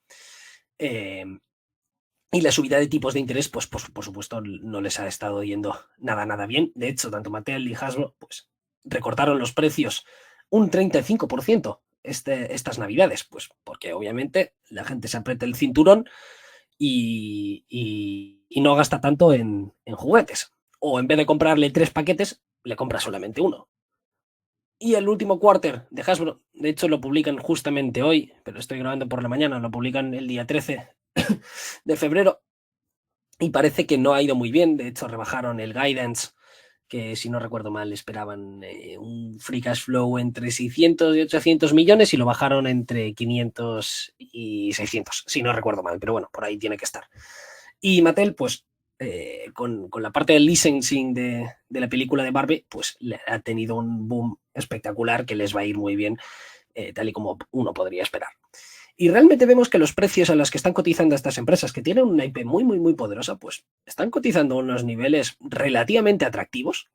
Y la subida de tipos de interés, pues por supuesto, no les ha estado yendo nada bien. De hecho, tanto Mattel y Hasbro, pues recortaron los precios un 35% estas navidades, pues porque obviamente la gente se aprieta el cinturón y no gasta tanto en juguetes. O en vez de comprarle 3 paquetes, le compra solamente uno. Y el último quarter de Hasbro, de hecho lo publican justamente hoy, pero estoy grabando por la mañana, lo publican el día 13 de febrero y parece que no ha ido muy bien. De hecho, rebajaron el guidance, que si no recuerdo mal esperaban un free cash flow entre 600 y 800 millones y lo bajaron entre 500 y 600, si no recuerdo mal, pero bueno, por ahí tiene que estar. Y Mattel, pues con la parte del licensing de la película de Barbie, pues ha tenido un boom espectacular que les va a ir muy bien, tal y como uno podría esperar. Y realmente vemos que los precios a los que están cotizando estas empresas, que tienen una IP muy poderosa, pues están cotizando a unos niveles relativamente atractivos.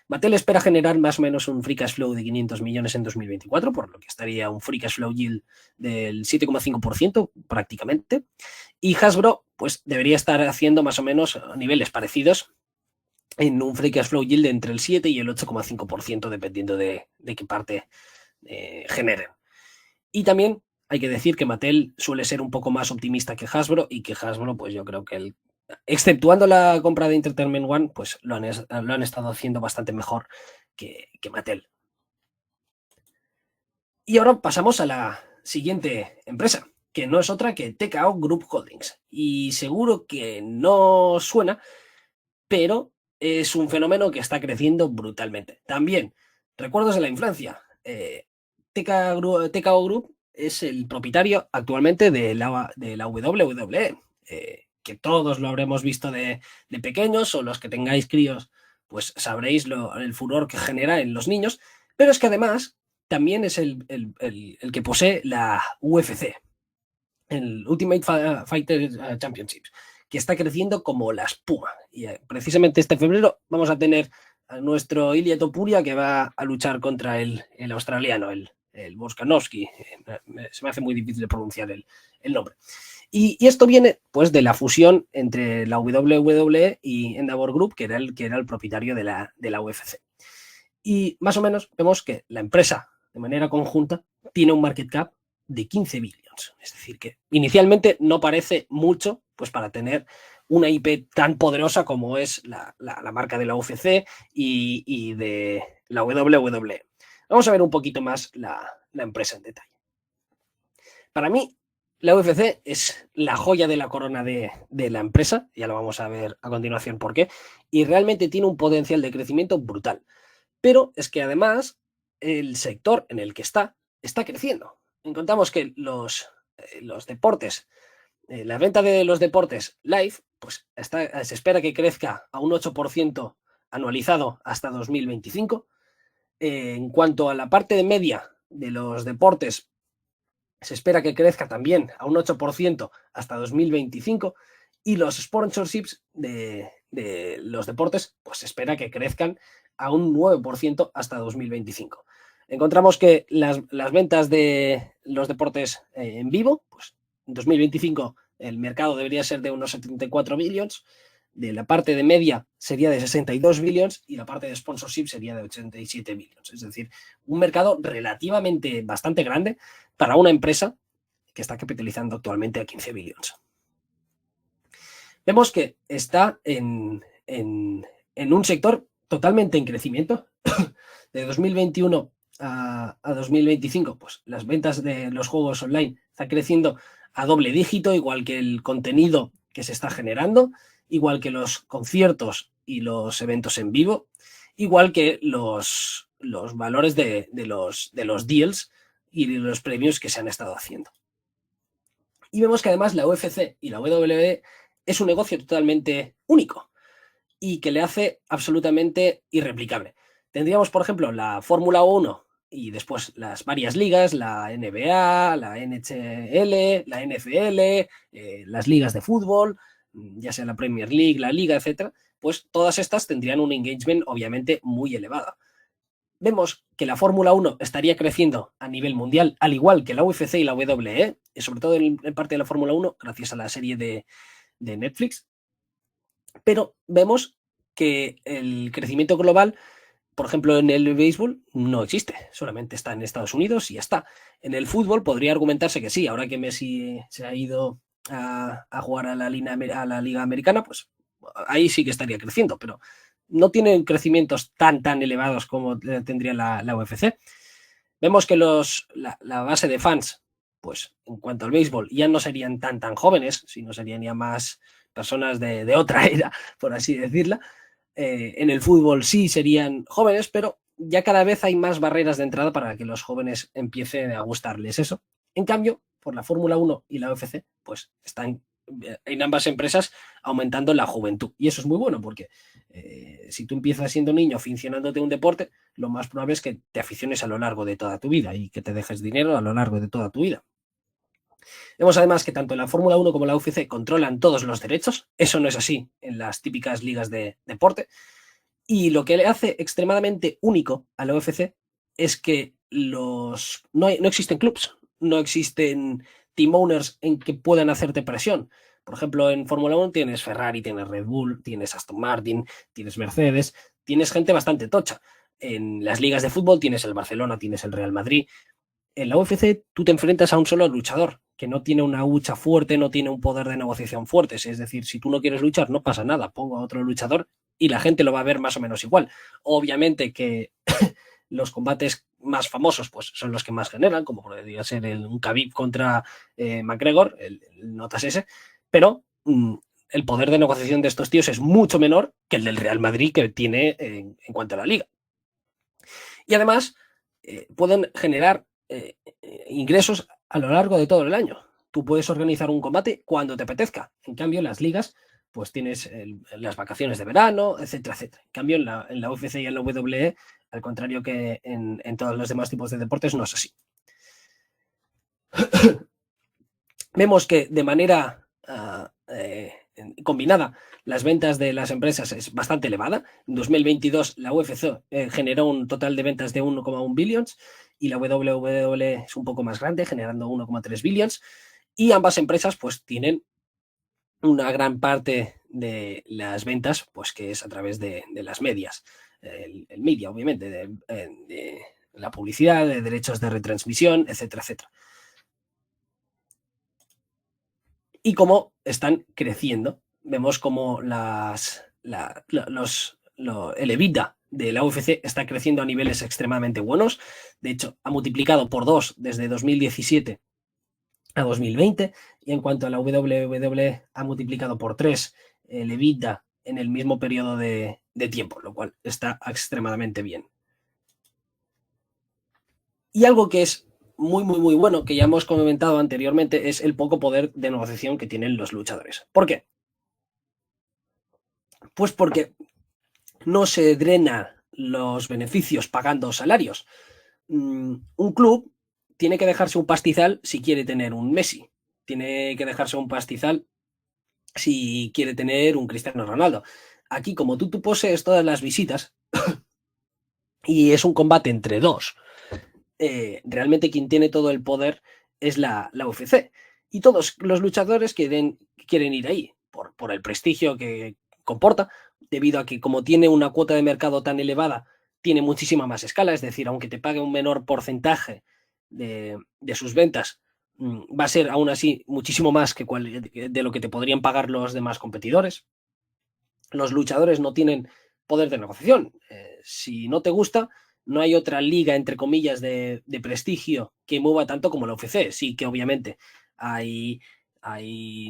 Mattel espera generar más o menos un free cash flow de 500 millones en 2024, por lo que estaría un free cash flow yield del 7,5% prácticamente. Y Hasbro pues debería estar haciendo más o menos niveles parecidos en un free cash flow yield de entre el 7 y el 8,5%, dependiendo de qué parte generen. Y también hay que decir que Mattel suele ser un poco más optimista que Hasbro, y que Hasbro, pues yo creo que exceptuando la compra de Entertainment One, pues lo han estado haciendo bastante mejor que Mattel. Y ahora pasamos a la siguiente empresa, que no es otra que TKO Group Holdings. Y seguro que no suena, pero es un fenómeno que está creciendo brutalmente. También, recuerdos de la infancia. TKO Group es el propietario actualmente de la WWE, que todos lo habremos visto de pequeños, o los que tengáis críos, pues sabréis el furor que genera en los niños, pero es que además también es el que posee la UFC, el Ultimate Fighter Championships, que está creciendo como la espuma. Y precisamente este febrero vamos a tener a nuestro Ilia Topuria, que va a luchar contra el australiano, el Volkanovski. Se me hace muy difícil de pronunciar el nombre. Y esto viene pues de la fusión entre la WWE y Endeavor Group, que era el propietario de la UFC. Y más o menos vemos que la empresa, de manera conjunta, tiene un market cap de 15 billions. Es decir, que inicialmente no parece mucho, pues, para tener una IP tan poderosa como es la marca de la UFC y de la WWE. Vamos a ver un poquito más la empresa en detalle. Para mí, la UFC es la joya de la corona de la empresa, ya lo vamos a ver a continuación por qué, y realmente tiene un potencial de crecimiento brutal. Pero es que además el sector en el que está creciendo. Encontramos que los deportes, la venta de los deportes live, pues se espera que crezca a un 8% anualizado hasta 2025. En cuanto a la parte de media de los deportes, se espera que crezca también a un 8% hasta 2025. Y los sponsorships de los deportes, pues se espera que crezcan a un 9% hasta 2025. Encontramos que las ventas de los deportes en vivo, pues en 2025 el mercado debería ser de unos 74 billions, de la parte de media sería de 62 billions y la parte de sponsorship sería de 87 billions. Es decir, un mercado relativamente bastante grande para una empresa que está capitalizando actualmente a 15 billions. Vemos que está en un sector totalmente en crecimiento. De 2021 a 2025, pues las ventas de los juegos online están creciendo a doble dígito, igual que el contenido que se está generando, igual que los conciertos y los eventos en vivo, igual que los valores de los deals y de los premios que se han estado haciendo. Y vemos que además la UFC y la WWE es un negocio totalmente único y que le hace absolutamente irreplicable. Tendríamos, por ejemplo, la Fórmula 1 y después las varias ligas, la NBA, la NHL, la NFL, las ligas de fútbol, ya sea la Premier League, la Liga, etcétera, pues todas estas tendrían un engagement obviamente muy elevado. Vemos que la Fórmula 1 estaría creciendo a nivel mundial, al igual que la UFC y la WWE, y sobre todo en parte de la Fórmula 1, gracias a la serie de Netflix. Pero vemos que el crecimiento global, por ejemplo, en el béisbol, no existe, solamente está en Estados Unidos y ya está. En el fútbol podría argumentarse que sí, ahora que Messi se ha ido a jugar a la Liga Americana, pues ahí sí que estaría creciendo, pero no tienen crecimientos tan elevados como tendría la UFC. Vemos que la base de fans, pues en cuanto al béisbol, ya no serían tan jóvenes, sino serían ya más personas de otra era, por así decirla. En el fútbol sí serían jóvenes, pero ya cada vez hay más barreras de entrada para que los jóvenes empiecen a gustarles eso. En cambio, por la Fórmula 1 y la UFC, pues están en ambas empresas aumentando la juventud. Y eso es muy bueno porque si tú empiezas siendo niño aficionándote a un deporte, lo más probable es que te aficiones a lo largo de toda tu vida y que te dejes dinero a lo largo de toda tu vida. Vemos además que tanto la Fórmula 1 como la UFC controlan todos los derechos. Eso no es así en las típicas ligas de deporte. Y lo que le hace extremadamente único a la UFC es que no existen clubs, no existen team owners en que puedan hacerte presión. Por ejemplo, en Fórmula 1 tienes Ferrari, tienes Red Bull, tienes Aston Martin, tienes Mercedes, tienes gente bastante tocha. En las ligas de fútbol tienes el Barcelona, tienes el Real Madrid. En la UFC tú te enfrentas a un solo luchador, que no tiene una hucha fuerte, no tiene un poder de negociación fuerte. Es decir, si tú no quieres luchar, no pasa nada, pongo a otro luchador y la gente lo va a ver más o menos igual. Obviamente que los combates más famosos pues, son los que más generan, como podría ser un Khabib contra McGregor, el notas ese, pero el poder de negociación de estos tíos es mucho menor que el del Real Madrid que tiene en cuanto a la liga. Y además pueden generar ingresos a lo largo de todo el año. Tú puedes organizar un combate cuando te apetezca. En cambio, en las ligas, pues tienes las vacaciones de verano, etcétera, etcétera. En cambio, en la UFC y en la WWE, al contrario que en todos los demás tipos de deportes, no es así. Vemos que de manera combinada las ventas de las empresas es bastante elevada. En 2022 la UFC generó un total de ventas de 1,1 billions y la WWE es un poco más grande, generando 1,3 billions. Y ambas empresas pues tienen una gran parte de las ventas pues que es a través de las medias. El media, obviamente, de la publicidad, de derechos de retransmisión, etcétera, etcétera. Y cómo están creciendo. Vemos como el EBITDA de la UFC está creciendo a niveles extremadamente buenos. De hecho, ha multiplicado por 2 desde 2017 a 2020. Y en cuanto a la WWE, ha multiplicado por 3 el EBITDA en el mismo periodo de tiempo, lo cual está extremadamente bien. Y algo que es muy, muy, muy bueno, que ya hemos comentado anteriormente, es el poco poder de negociación que tienen los luchadores. ¿Por qué? Pues porque no se drena los beneficios pagando salarios. Un club tiene que dejarse un pastizal si quiere tener un Messi, tiene que dejarse un pastizal si quiere tener un Cristiano Ronaldo. Aquí, como tú posees todas las visitas y es un combate entre dos, realmente quien tiene todo el poder es la UFC. Y todos los luchadores quieren ir ahí por el prestigio que comporta, debido a que como tiene una cuota de mercado tan elevada, tiene muchísima más escala, es decir, aunque te pague un menor porcentaje de sus ventas, va a ser aún así muchísimo más de lo que te podrían pagar los demás competidores. Los luchadores no tienen poder de negociación. Si no te gusta, no hay otra liga, entre comillas, de prestigio que mueva tanto como la UFC. Sí que obviamente hay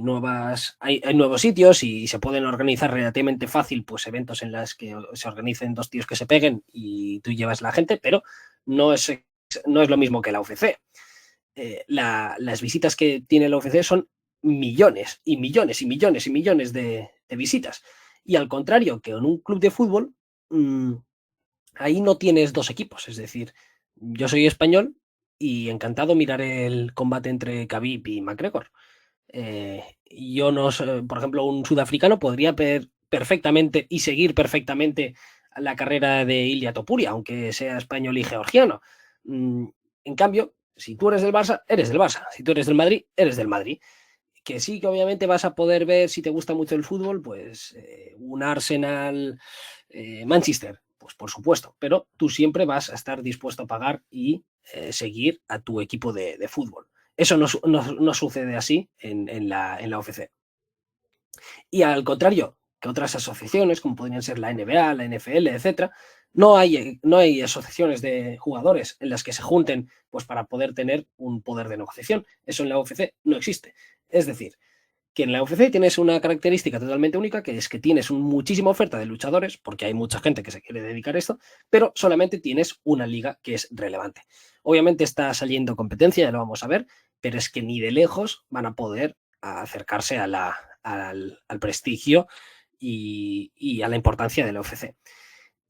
nuevos sitios y se pueden organizar relativamente fácil pues eventos en los que se organicen dos tíos que se peguen y tú llevas la gente, pero no es lo mismo que la UFC. Las visitas que tiene la UFC son millones y millones y millones y millones de visitas. Y al contrario que en un club de fútbol, ahí no tienes dos equipos. Es decir, yo soy español y encantado mirar el combate entre Khabib y McGregor. Yo no sé, por ejemplo, un sudafricano podría perfectamente y seguir perfectamente la carrera de Ilia Topuria, aunque sea español y georgiano. En cambio, si tú eres del Barça, eres del Barça. Si tú eres del Madrid, eres del Madrid. Que sí, que obviamente vas a poder ver, si te gusta mucho el fútbol, pues un Arsenal Manchester, pues por supuesto, pero tú siempre vas a estar dispuesto a pagar y seguir a tu equipo de fútbol. Eso no sucede así en la UFC. Y al contrario que otras asociaciones, como podrían ser la NBA, la NFL, etcétera, no hay asociaciones de jugadores en las que se junten pues, para poder tener un poder de negociación. Eso en la UFC no existe. Es decir, que en la UFC tienes una característica totalmente única, que es que tienes muchísima oferta de luchadores, porque hay mucha gente que se quiere dedicar a esto, pero solamente tienes una liga que es relevante. Obviamente está saliendo competencia, ya lo vamos a ver, pero es que ni de lejos van a poder acercarse al prestigio y a la importancia de la UFC.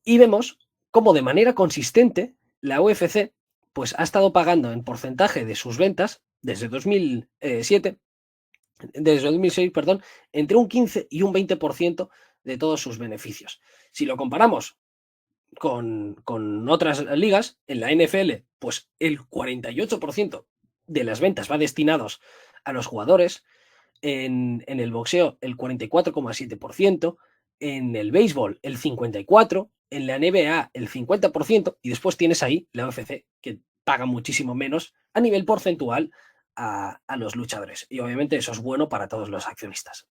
Y vemos cómo de manera consistente la UFC pues, ha estado pagando en porcentaje de sus ventas desde 2006, perdón, entre un 15 y un 20% de todos sus beneficios. Si lo comparamos con otras ligas, en la NFL, pues el 48% de las ventas va destinados a los jugadores, en el boxeo el 44,7%, en el béisbol el 54%, en la NBA el 50%, y después tienes ahí la UFC, que paga muchísimo menos a nivel porcentual a los luchadores. Y obviamente eso es bueno para todos los accionistas.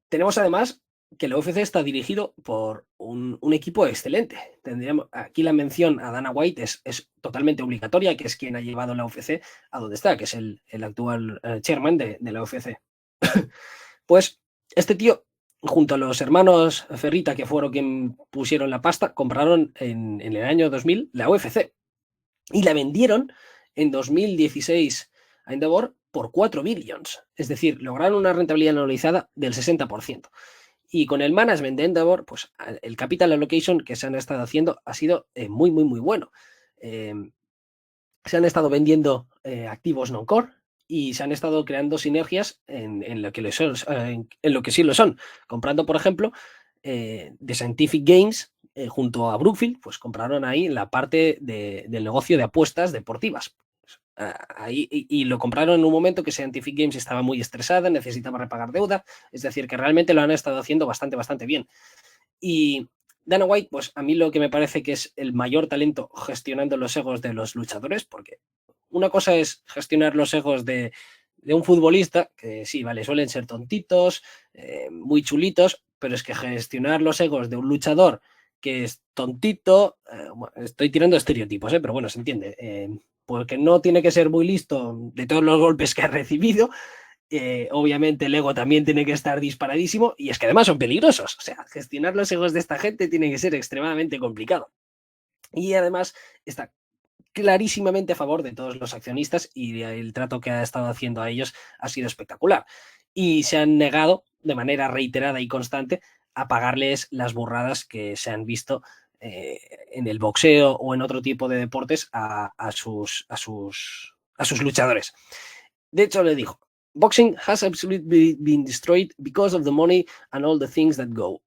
Tenemos además que la UFC está dirigido por un equipo excelente. Tendríamos, aquí la mención a Dana White es totalmente obligatoria, que es quien ha llevado la UFC a donde está, que es el actual chairman de la UFC. Pues este tío, junto a los hermanos Ferrita, que fueron quien pusieron la pasta, compraron en el año 2000 la UFC y la vendieron en 2016 a Endeavor por 4 billions. Es decir, lograron una rentabilidad anualizada del 60%. Y con el management de Endeavor, pues el capital allocation que se han estado haciendo ha sido muy, muy, muy bueno. Se han estado vendiendo activos non-core y se han estado creando sinergias en lo que sí lo son. Comprando, por ejemplo, The Scientific Games junto a Brookfield, pues compraron ahí la parte del negocio de apuestas deportivas. Ahí, y lo compraron en un momento que Scientific Games estaba muy estresada, necesitaba repagar deuda, es decir, que realmente lo han estado haciendo bastante, bastante bien. Y Dana White, pues a mí lo que me parece que es el mayor talento gestionando los egos de los luchadores, porque una cosa es gestionar los egos de un futbolista, que sí, vale, suelen ser tontitos, muy chulitos, pero es que gestionar los egos de un luchador que es tontito, bueno, estoy tirando estereotipos, pero bueno, se entiende, porque no tiene que ser muy listo de todos los golpes que ha recibido. Obviamente el ego también tiene que estar disparadísimo y es que además son peligrosos. O sea, gestionar los egos de esta gente tiene que ser extremadamente complicado. Y además está clarísimamente a favor de todos los accionistas y el trato que ha estado haciendo a ellos ha sido espectacular. Y se han negado de manera reiterada y constante a pagarles las burradas que se han visto en el boxeo o en otro tipo de deportes a sus luchadores. De hecho, le dijo, boxing has absolutely been destroyed because of the money and all the things that go.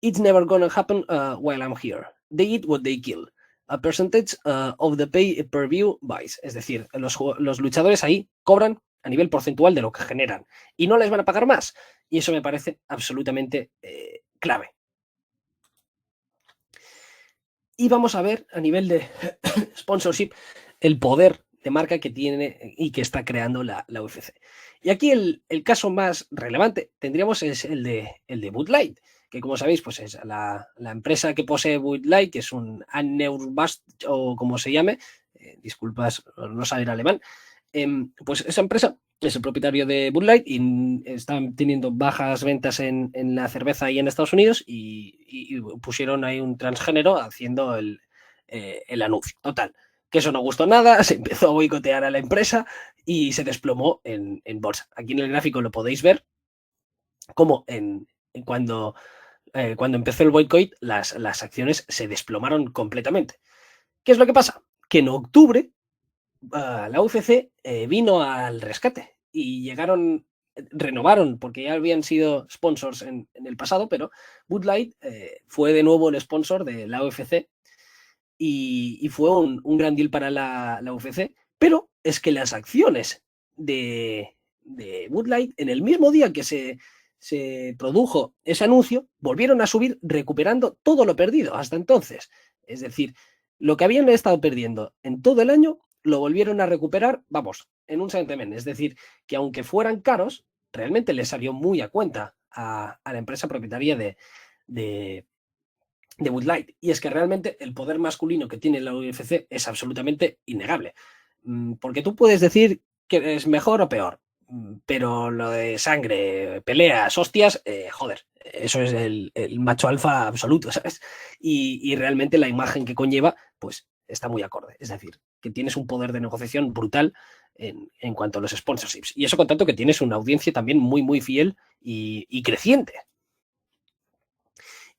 It's never gonna happen while I'm here. They eat what they kill. A percentage of the pay-per-view buys. Es decir, los luchadores ahí cobran a nivel porcentual de lo que generan y no les van a pagar más. Y eso me parece absolutamente clave. Y vamos a ver a nivel de sponsorship el poder de marca que tiene y que está creando la UFC. Y aquí el caso más relevante tendríamos es el de Bud Light, que como sabéis, pues es la empresa que posee Bud Light, que es un Anheuser-Busch o como se llame, disculpas, no saber alemán, pues esa empresa es el propietario de Bud Light y están teniendo bajas ventas en la cerveza ahí en Estados Unidos y pusieron ahí un transgénero haciendo el anuncio. Total, que eso no gustó nada, se empezó a boicotear a la empresa y se desplomó en bolsa. Aquí en el gráfico lo podéis ver como cuando empezó el boicot las acciones se desplomaron completamente. ¿Qué es lo que pasa? Que en octubre la UFC vino al rescate y renovaron, porque ya habían sido sponsors en el pasado, pero Bud Light fue de nuevo el sponsor de la UFC y fue un gran deal para la UFC, pero es que las acciones de Bud Light en el mismo día que se produjo ese anuncio, volvieron a subir recuperando todo lo perdido hasta entonces. Es decir, lo que habían estado perdiendo en todo el año lo volvieron a recuperar, vamos, en un santiamén. Es decir, que aunque fueran caros, realmente les salió muy a cuenta a la empresa propietaria de Bud Light. Y es que realmente el poder masculino que tiene la UFC es absolutamente innegable. Porque tú puedes decir que es mejor o peor, pero lo de sangre, peleas, hostias, joder, eso es el macho alfa absoluto, ¿sabes? Y realmente la imagen que conlleva, pues está muy acorde. Es decir, que tienes un poder de negociación brutal en cuanto a los sponsorships. Y eso con tanto que tienes una audiencia también muy, muy fiel y creciente.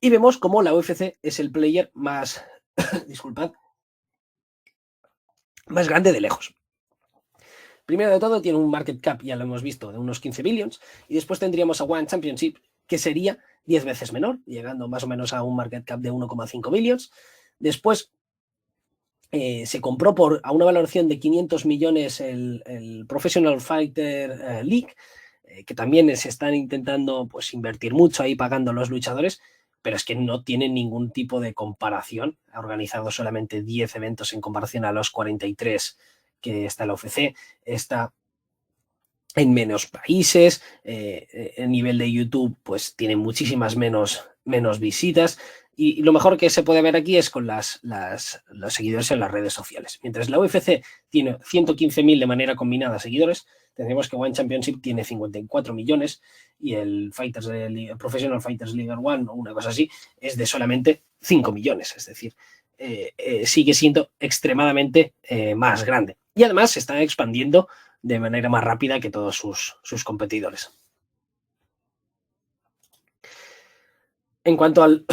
Y vemos cómo la UFC es el player más, disculpad, más grande de lejos. Primero de todo, tiene un market cap, ya lo hemos visto, de unos 15 billions, y después tendríamos a One Championship, que sería 10 veces menor, llegando más o menos a un market cap de 1,5 billions. Después se compró a una valoración de 500 millones el Professional Fighter League, que también se están intentando pues, invertir mucho ahí pagando a los luchadores, pero es que no tienen ningún tipo de comparación. Ha organizado solamente 10 eventos en comparación a los 43 que está la UFC. Está en menos países, el nivel de YouTube pues tiene muchísimas menos visitas y lo mejor que se puede ver aquí es con los seguidores en las redes sociales. Mientras la UFC tiene 115.000 de manera combinada seguidores, tenemos que One Championship tiene 54 millones y el Professional Fighters League One o una cosa así es de solamente 5 millones, es decir, sigue siendo extremadamente más grande. Y además se está expandiendo de manera más rápida que todos sus competidores. En cuanto al,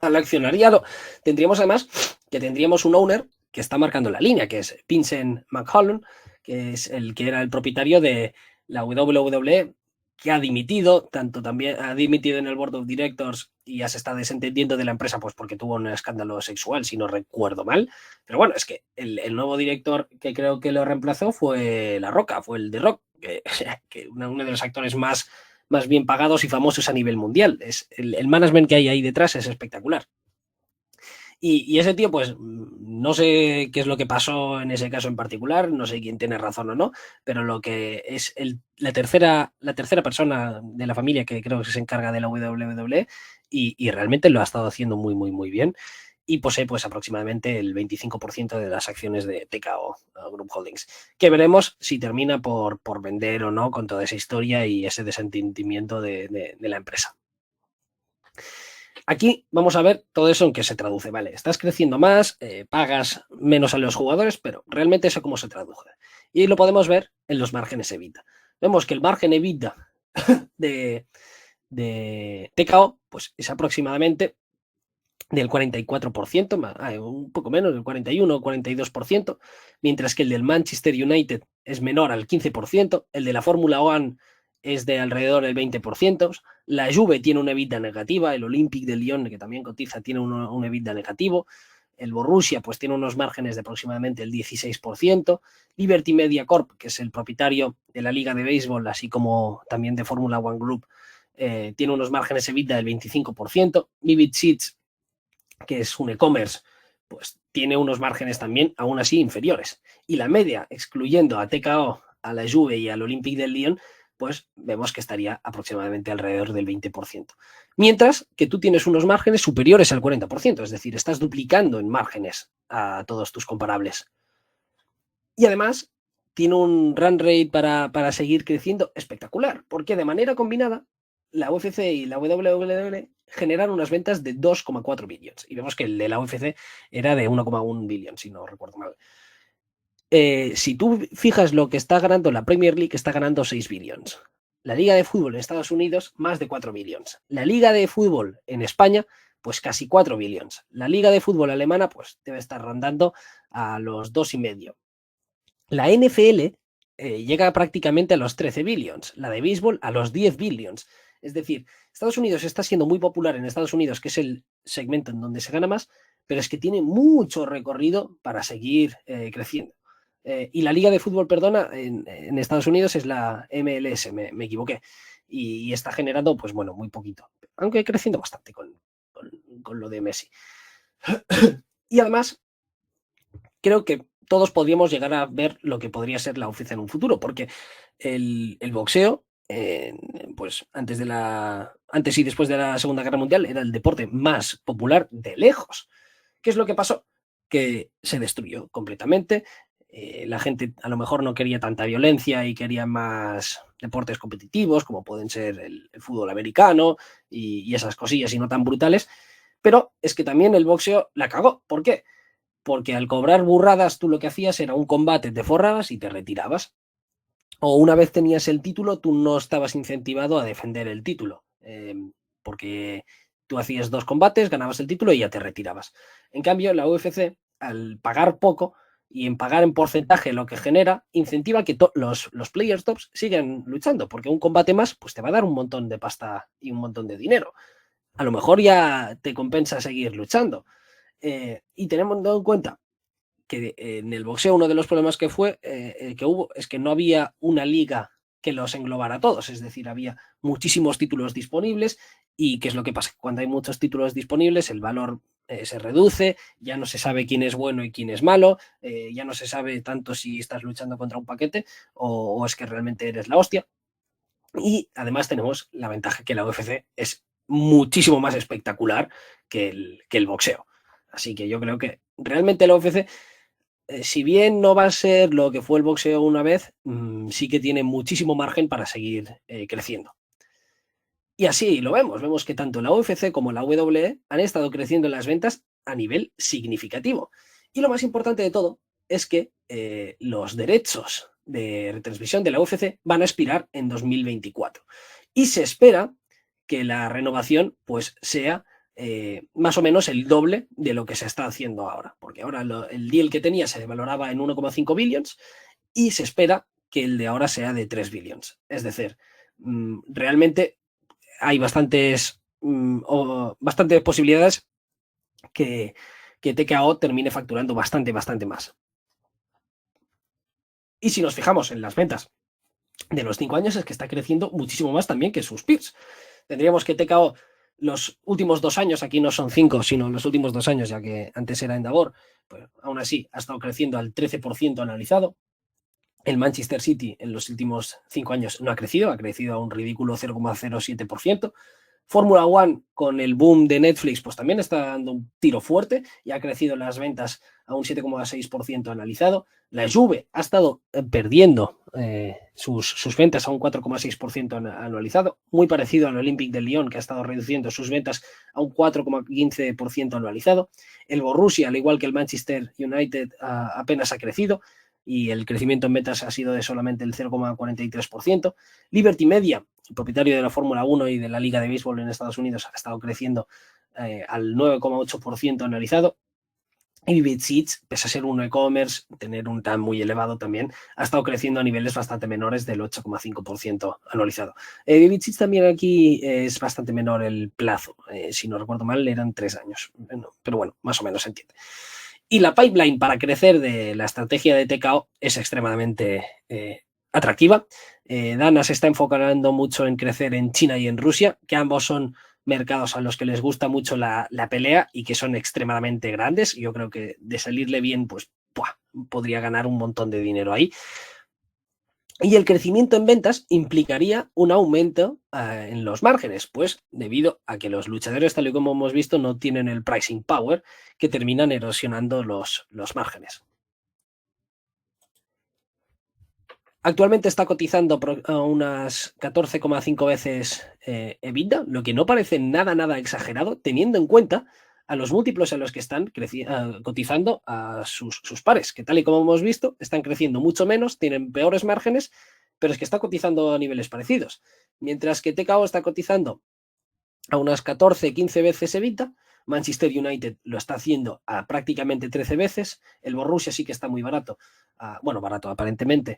al accionariado, tendríamos además que tendríamos un owner que está marcando la línea, que es Vincent McCollum, que es el que era el propietario de la WWE, que ha dimitido, tanto también ha dimitido en el Board of Directors y ya se está desentendiendo de la empresa, pues porque tuvo un escándalo sexual, si no recuerdo mal. Pero bueno, es que el nuevo director que creo que lo reemplazó fue La Roca, fue el de Rock, que uno de los actores más bien pagados y famosos a nivel mundial. El management que hay ahí detrás es espectacular. Y ese tío, pues no sé qué es lo que pasó en ese caso en particular, no sé quién tiene razón o no, pero lo que es la tercera persona de la familia que creo que se encarga de la WWE y realmente lo ha estado haciendo muy, muy, muy bien. Y posee pues aproximadamente el 25% de las acciones de TKO Group Holdings, que veremos si termina por vender o no con toda esa historia y ese desentendimiento de la empresa. Aquí vamos a ver todo eso en qué se traduce, ¿vale? Estás creciendo más, pagas menos a los jugadores, pero realmente eso cómo se traduce. Y lo podemos ver en los márgenes EBITDA. Vemos que el margen EBITDA de TKO pues, es aproximadamente del 44%, un poco menos, del 41 o 42%, mientras que el del Manchester United es menor al 15%, el de la Fórmula 1 es de alrededor del 20%, la Juve tiene una EBITDA negativa, el Olympique de Lyon, que también cotiza, tiene un EBITDA negativo, el Borussia pues tiene unos márgenes de aproximadamente el 16%, Liberty Media Corp, que es el propietario de la Liga de Béisbol, así como también de Fórmula 1 Group, tiene unos márgenes EBITDA del 25%, Vivid Seats, que es un e-commerce, pues tiene unos márgenes también aún así inferiores. Y la media, excluyendo a TKO, a la Juve y al Olympique del Lyon, pues vemos que estaría aproximadamente alrededor del 20%. Mientras que tú tienes unos márgenes superiores al 40%, es decir, estás duplicando en márgenes a todos tus comparables. Y además tiene un run rate para seguir creciendo espectacular, porque de manera combinada la UFC y la WWE generan unas ventas de 2,4 billones. Y vemos que el de la UFC era de 1,1 billón, si no recuerdo mal. Si tú fijas lo que está ganando la Premier League, está ganando 6 billones. La Liga de Fútbol en Estados Unidos, más de 4 billones. La Liga de Fútbol en España, pues casi 4 billones. La Liga de Fútbol alemana, pues debe estar rondando a los 2,5. La NFL llega prácticamente a los 13 billions, la de béisbol a los 10 billions. Es decir, Estados Unidos está siendo muy popular en Estados Unidos, que es el segmento en donde se gana más, pero es que tiene mucho recorrido para seguir creciendo. Y la Liga de Fútbol, perdona, en Estados Unidos es la MLS, me equivoqué. Y está generando, pues bueno, muy poquito, aunque creciendo bastante con lo de Messi. Y además, creo que todos podríamos llegar a ver lo que podría ser la UFC en un futuro, porque el boxeo, pues antes y después de la Segunda Guerra Mundial, era el deporte más popular de lejos. ¿Qué es lo que pasó? Que se destruyó completamente. La gente a lo mejor no quería tanta violencia y quería más deportes competitivos, como pueden ser el fútbol americano y esas cosillas y no tan brutales. Pero es que también el boxeo la cagó. ¿Por qué? Porque al cobrar burradas tú lo que hacías era un combate, te forrabas y te retirabas. O una vez tenías el título, tú no estabas incentivado a defender el título, porque tú hacías 2 combates, ganabas el título y ya te retirabas. En cambio, la UFC, al pagar poco y en pagar en porcentaje lo que genera, incentiva que los players tops sigan luchando, porque un combate más pues te va a dar un montón de pasta y un montón de dinero. A lo mejor ya te compensa seguir luchando. Y tenemos en cuenta que en el boxeo uno de los problemas que hubo es que no había una liga que los englobara a todos, es decir, había muchísimos títulos disponibles y ¿qué es lo que pasa? Cuando hay muchos títulos disponibles el valor se reduce, ya no se sabe quién es bueno y quién es malo, ya no se sabe tanto si estás luchando contra un paquete o es que realmente eres la hostia. Y además tenemos la ventaja que la UFC es muchísimo más espectacular que el boxeo. Así que yo creo que realmente la UFC, si bien no va a ser lo que fue el boxeo una vez, sí que tiene muchísimo margen para seguir creciendo. Y así lo vemos que tanto la UFC como la WWE han estado creciendo en las ventas a nivel significativo. Y lo más importante de todo es que los derechos de retransmisión de la UFC van a expirar en 2024. Y se espera que la renovación pues sea más o menos el doble de lo que se está haciendo ahora. Porque ahora el deal que tenía se valoraba en 1,5 billions y se espera que el de ahora sea de 3 billions. Es decir, realmente hay bastantes posibilidades que TKO termine facturando bastante más. Y si nos fijamos en las ventas de los 5 años, es que está creciendo muchísimo más también que sus peers. Tendríamos que TKO los últimos 2 años, aquí no son 5, sino los últimos 2 años, ya que antes era Endeavor, pues aún así ha estado creciendo al 13% analizado. El Manchester City en los últimos 5 años no ha crecido a un ridículo 0,07%. Fórmula One, con el boom de Netflix, pues también está dando un tiro fuerte y ha crecido las ventas a un 7,6% analizado. La Juve ha estado perdiendo sus ventas a un 4,6% anualizado, muy parecido al Olympique de Lyon, que ha estado reduciendo sus ventas a un 4,15% anualizado. El Borussia, al igual que el Manchester United, apenas ha crecido y el crecimiento en ventas ha sido de solamente el 0,43%. Liberty Media, el propietario de la Fórmula 1 y de la Liga de Béisbol en Estados Unidos, ha estado creciendo al 9,8% anualizado. Y Vivid Seats, pese a ser un e-commerce, tener un TAM muy elevado también, ha estado creciendo a niveles bastante menores del 8,5% anualizado. Vivid Seats también aquí es bastante menor el plazo. Si no recuerdo mal, eran 3 años. Pero bueno, más o menos se entiende. Y la pipeline para crecer de la estrategia de TKO es extremadamente atractiva. Dana se está enfocando mucho en crecer en China y en Rusia, que ambos son mercados a los que les gusta mucho la pelea y que son extremadamente grandes. Yo creo que de salirle bien, pues podría ganar un montón de dinero ahí. Y el crecimiento en ventas implicaría un aumento en los márgenes, pues debido a que los luchadores, tal y como hemos visto, no tienen el pricing power, que terminan erosionando los márgenes. Actualmente está cotizando a unas 14,5 veces EBITDA, lo que no parece nada exagerado, teniendo en cuenta a los múltiplos en los que están cotizando a sus pares, que tal y como hemos visto, están creciendo mucho menos, tienen peores márgenes, pero es que está cotizando a niveles parecidos. Mientras que TKO está cotizando a unas 14, 15 veces EBITDA, Manchester United lo está haciendo a prácticamente 13 veces, el Borussia sí que está muy barato, barato aparentemente,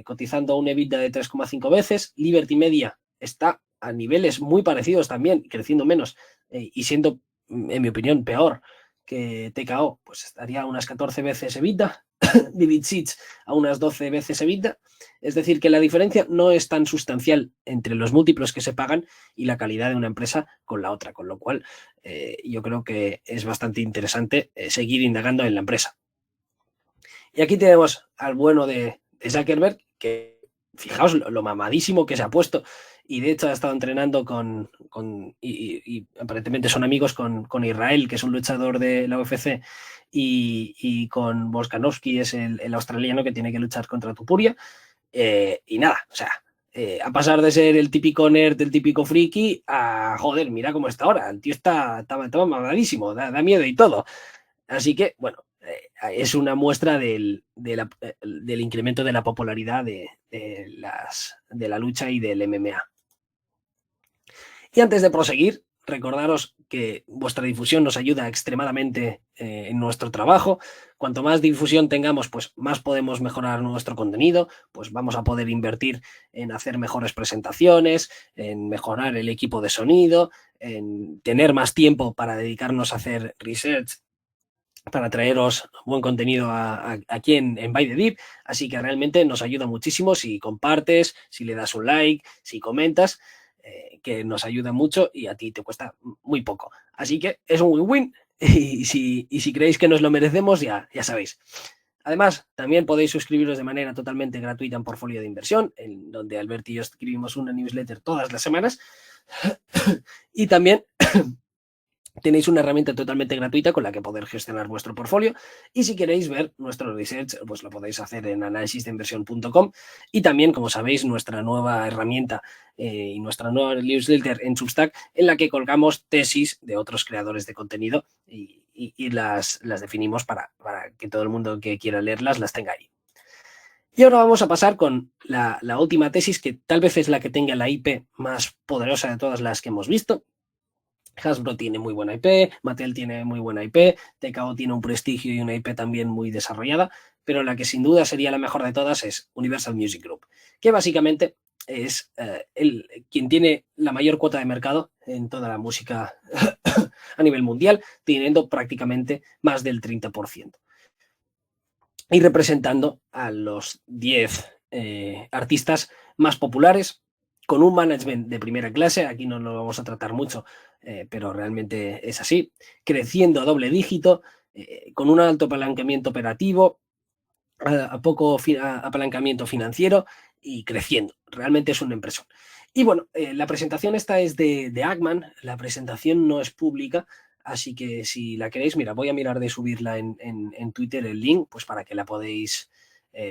cotizando a un EBITDA de 3,5 veces, Liberty Media está a niveles muy parecidos también, creciendo menos y siendo, en mi opinión, peor que TKO, pues estaría a unas 14 veces EBITDA, Vivid Seats a unas 12 veces EBITDA, es decir, que la diferencia no es tan sustancial entre los múltiplos que se pagan y la calidad de una empresa con la otra, con lo cual yo creo que es bastante interesante seguir indagando en la empresa. Y aquí tenemos al bueno de Zuckerberg, que fijaos lo mamadísimo que se ha puesto y de hecho ha estado entrenando y aparentemente son amigos con Israel, que es un luchador de la UFC, y con Volkanovski, es el australiano que tiene que luchar contra Tupuria. Y nada, o sea, a pasar de ser el típico nerd, el típico friki, a joder, mira cómo está ahora. El tío está mamadísimo, da miedo y todo. Así que, bueno, es una muestra del incremento de la popularidad de la lucha y del MMA. Y antes de proseguir, recordaros que vuestra difusión nos ayuda extremadamente en nuestro trabajo. Cuanto más difusión tengamos, pues más podemos mejorar nuestro contenido, pues vamos a poder invertir en hacer mejores presentaciones, en mejorar el equipo de sonido, en tener más tiempo para dedicarnos a hacer research para traeros buen contenido aquí en By the Deep, así que realmente nos ayuda muchísimo si compartes, si le das un like, si comentas, que nos ayuda mucho y a ti te cuesta muy poco. Así que es un win-win y si creéis que nos lo merecemos, ya sabéis. Además, también podéis suscribiros de manera totalmente gratuita en Portfolio de Inversión, en donde Albert y yo escribimos una newsletter todas las semanas. Y también tenéis una herramienta totalmente gratuita con la que poder gestionar vuestro portfolio y si queréis ver nuestro research, pues lo podéis hacer en análisisdeinversión.com y también, como sabéis, nuestra nueva herramienta y nuestra nueva newsletter en Substack en la que colgamos tesis de otros creadores de contenido y las definimos para que todo el mundo que quiera leerlas las tenga ahí. Y ahora vamos a pasar con la última tesis, que tal vez es la que tenga la IP más poderosa de todas las que hemos visto. Hasbro tiene muy buena IP, Mattel tiene muy buena IP, TKO tiene un prestigio y una IP también muy desarrollada, pero la que sin duda sería la mejor de todas es Universal Music Group, que básicamente es quien tiene la mayor cuota de mercado en toda la música a nivel mundial, teniendo prácticamente más del 30% y representando a los 10 artistas más populares con un management de primera clase. Aquí no lo vamos a tratar mucho, pero realmente es así, creciendo a doble dígito, con un alto apalancamiento operativo, a poco apalancamiento financiero y creciendo. Realmente es una empresa. Y bueno, la presentación esta es de Ackman, la presentación no es pública, así que si la queréis, mira, voy a mirar de subirla en Twitter el link, pues para que la podéis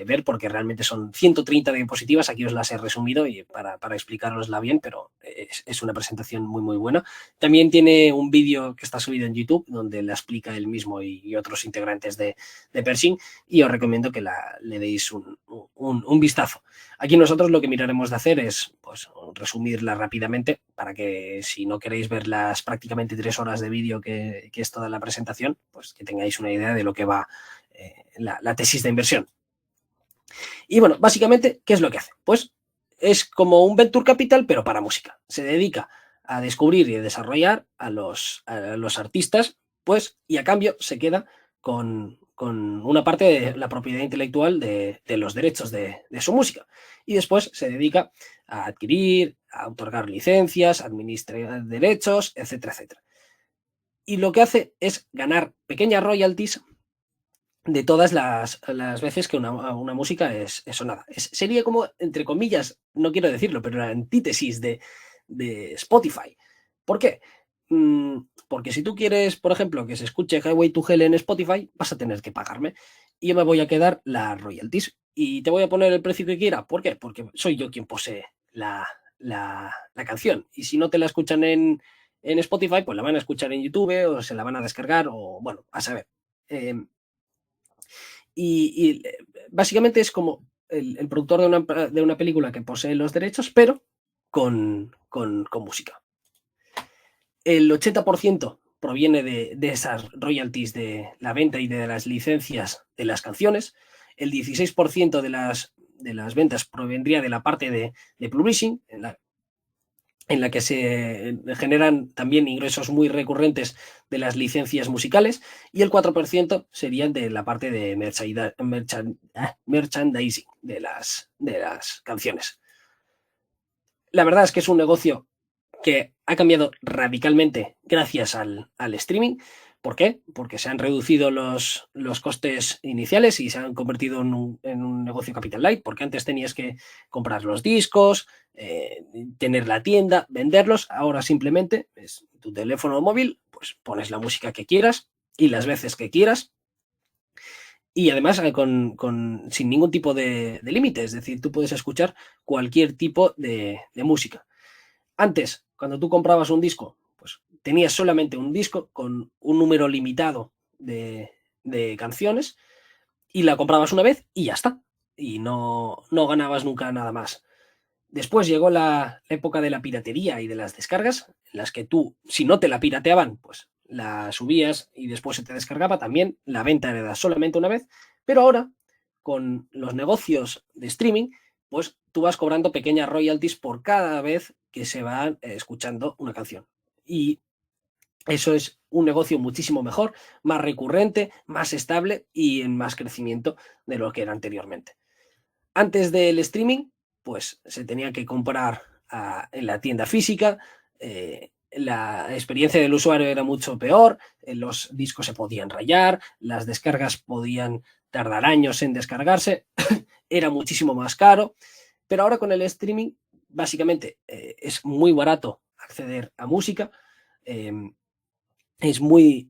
ver, porque realmente son 130 diapositivas, aquí os las he resumido y para explicarosla bien, pero es una presentación muy, muy buena. También tiene un vídeo que está subido en YouTube, donde la explica él mismo y otros integrantes de Pershing, y os recomiendo que le deis un vistazo. Aquí nosotros lo que miraremos de hacer es pues, resumirla rápidamente para que si no queréis ver las prácticamente 3 horas de vídeo que es toda la presentación, pues que tengáis una idea de lo que va la tesis de inversión. Y bueno, básicamente, ¿qué es lo que hace? Pues es como un venture capital, pero para música. Se dedica a descubrir y a desarrollar a los artistas, pues, y a cambio se queda con una parte de la propiedad intelectual de los derechos de su música. Y después se dedica a adquirir, a otorgar licencias, a administrar derechos, etcétera, etcétera. Y lo que hace es ganar pequeñas royalties de todas las veces que una música es sonada. Sería como, entre comillas, no quiero decirlo, pero la antítesis de Spotify. ¿Por qué? Porque si tú quieres, por ejemplo, que se escuche Highway to Hell en Spotify, vas a tener que pagarme. Y yo me voy a quedar las royalties. Y te voy a poner el precio que quiera. ¿Por qué? Porque soy yo quien posee la canción. Y si no te la escuchan en Spotify, pues la van a escuchar en YouTube o se la van a descargar o, bueno, a saber. Y básicamente es como el productor de una película que posee los derechos, pero con música. El 80% proviene de esas royalties de la venta y de las licencias de las canciones. El 16% de las ventas provendría de la parte de publishing, en la que se generan también ingresos muy recurrentes de las licencias musicales, y el 4% serían de la parte de merchandising de las canciones. La verdad es que es un negocio que ha cambiado radicalmente gracias al streaming. ¿Por qué? Porque se han reducido los costes iniciales y se han convertido en un negocio capital light, porque antes tenías que comprar los discos, tener la tienda, venderlos. Ahora simplemente es tu teléfono móvil, pues pones la música que quieras y las veces que quieras. Y además sin ningún tipo de límite, es decir, tú puedes escuchar cualquier tipo de música. Antes, cuando tú comprabas un disco, pues tenías solamente un disco con un número limitado de canciones y la comprabas una vez y ya está. Y no ganabas nunca nada más. Después llegó la época de la piratería y de las descargas, en las que tú, si no te la pirateaban, pues la subías y después se te descargaba también. La venta era solamente una vez. Pero ahora, con los negocios de streaming, pues tú vas cobrando pequeñas royalties por cada vez que se va escuchando una canción. Y Eso es un negocio muchísimo mejor, más recurrente, más estable y en más crecimiento de lo que era anteriormente. Antes del streaming, pues se tenía que comprar en la tienda física, la experiencia del usuario era mucho peor, los discos se podían rayar, las descargas podían tardar años en descargarse, era muchísimo más caro, pero ahora con el streaming básicamente es muy barato acceder a música, eh, es muy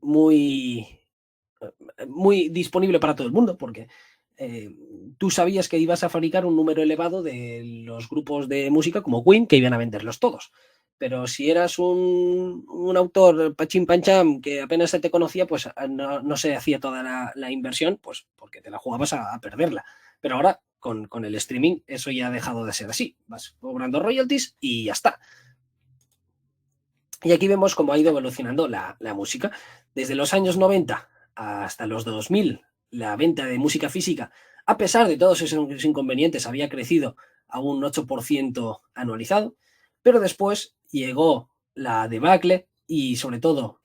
disponible para todo el mundo, porque eh, tú sabías que ibas a fabricar un número elevado de los grupos de música como Queen, que iban a venderlos todos. Pero si eras un autor pachín pancham que apenas se te conocía, pues no se hacía toda la inversión, pues porque te la jugabas a perderla. Pero ahora, con el streaming, eso ya ha dejado de ser así. Vas cobrando royalties y ya está. Y aquí vemos cómo ha ido evolucionando la música. Desde los años 90 hasta los 2000, la venta de música física, a pesar de todos esos inconvenientes, había crecido a un 8% anualizado, pero después llegó la debacle y sobre todo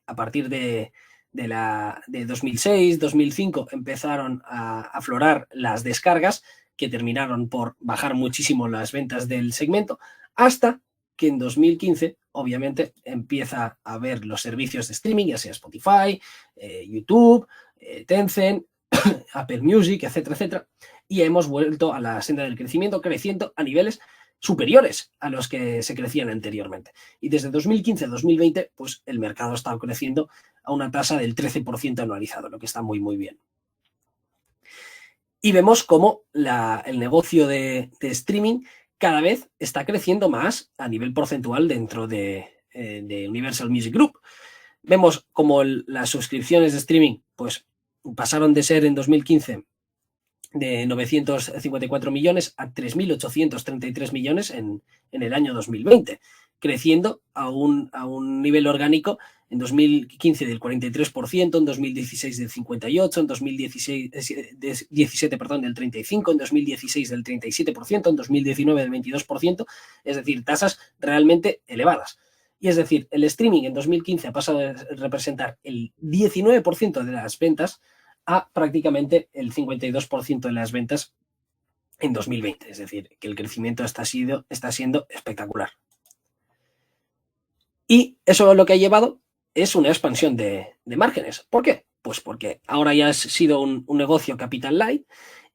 a partir de 2006, 2005 empezaron a aflorar las descargas que terminaron por bajar muchísimo las ventas del segmento hasta que en 2015, obviamente, empieza a ver los servicios de streaming, ya sea Spotify, YouTube, Tencent, Apple Music, etcétera, etcétera, y hemos vuelto a la senda del crecimiento, creciendo a niveles superiores a los que se crecían anteriormente. Y desde 2015 a 2020, pues el mercado ha estado creciendo a una tasa del 13% anualizado, lo que está muy, muy bien. Y vemos cómo el negocio de streaming cada vez está creciendo más a nivel porcentual dentro de Universal Music Group. Vemos como las suscripciones de streaming pues, pasaron de ser en 2015 de 954 millones a 3.833 millones en el año 2020, creciendo a un nivel orgánico en 2015 del 43%, en 2016 del 58%, en 2017 perdón, del 35%, en 2016 del 37%, en 2019 del 22%, es decir, tasas realmente elevadas. Y es decir, el streaming en 2015 ha pasado a representar el 19% de las ventas a prácticamente el 52% de las ventas en 2020. Es decir, que el crecimiento está siendo espectacular. Y eso lo que ha llevado es una expansión de márgenes. ¿Por qué? Pues porque ahora ya has sido un negocio capital light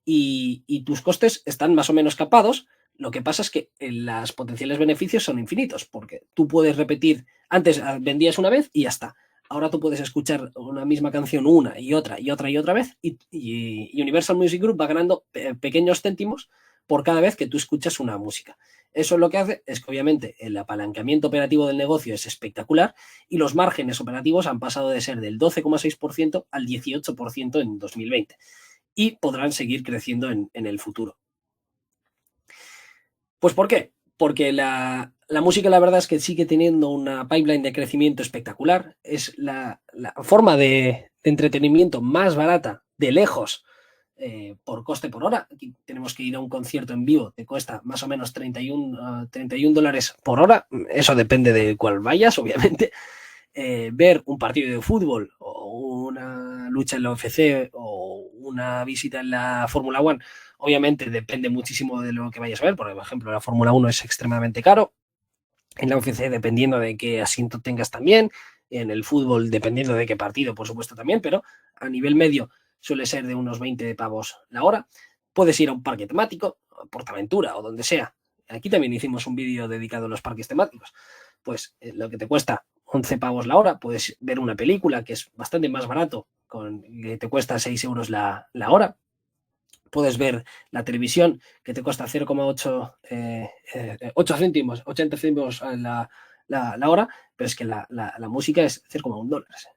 y tus costes están más o menos capados. Lo que pasa es que los potenciales beneficios son infinitos, porque tú puedes repetir, antes vendías una vez y ya está. Ahora tú puedes escuchar una misma canción una y otra y otra y otra vez y Universal Music Group va ganando pequeños céntimos por cada vez que tú escuchas una música. Eso lo que hace es que obviamente el apalancamiento operativo del negocio es espectacular y los márgenes operativos han pasado de ser del 12,6% al 18% en 2020 y podrán seguir creciendo en el futuro. Pues ¿por qué? Porque la música la verdad es que sigue teniendo una pipeline de crecimiento espectacular. Es la forma de entretenimiento más barata de lejos por coste por hora. Aquí tenemos que ir a un concierto en vivo, te cuesta más o menos 31 dólares por hora. Eso depende de cuál vayas, obviamente. Ver un partido de fútbol o una lucha en la UFC o una visita en la Fórmula 1, obviamente depende muchísimo de lo que vayas a ver. Por ejemplo, la Fórmula 1 es extremadamente caro. En la UFC dependiendo de qué asiento tengas también. En el fútbol dependiendo de qué partido, por supuesto también, pero a nivel medio suele ser de unos 20 pavos la hora. Puedes ir a un parque temático, a Portaventura o donde sea. Aquí también hicimos un vídeo dedicado a los parques temáticos. Pues lo que te cuesta 11 pavos la hora, puedes ver una película que es bastante más barato, que te cuesta 6 euros la hora. Puedes ver la televisión que te cuesta 0,8 8 céntimos, 80 céntimos la hora, pero es que la música es 0,1 dólares.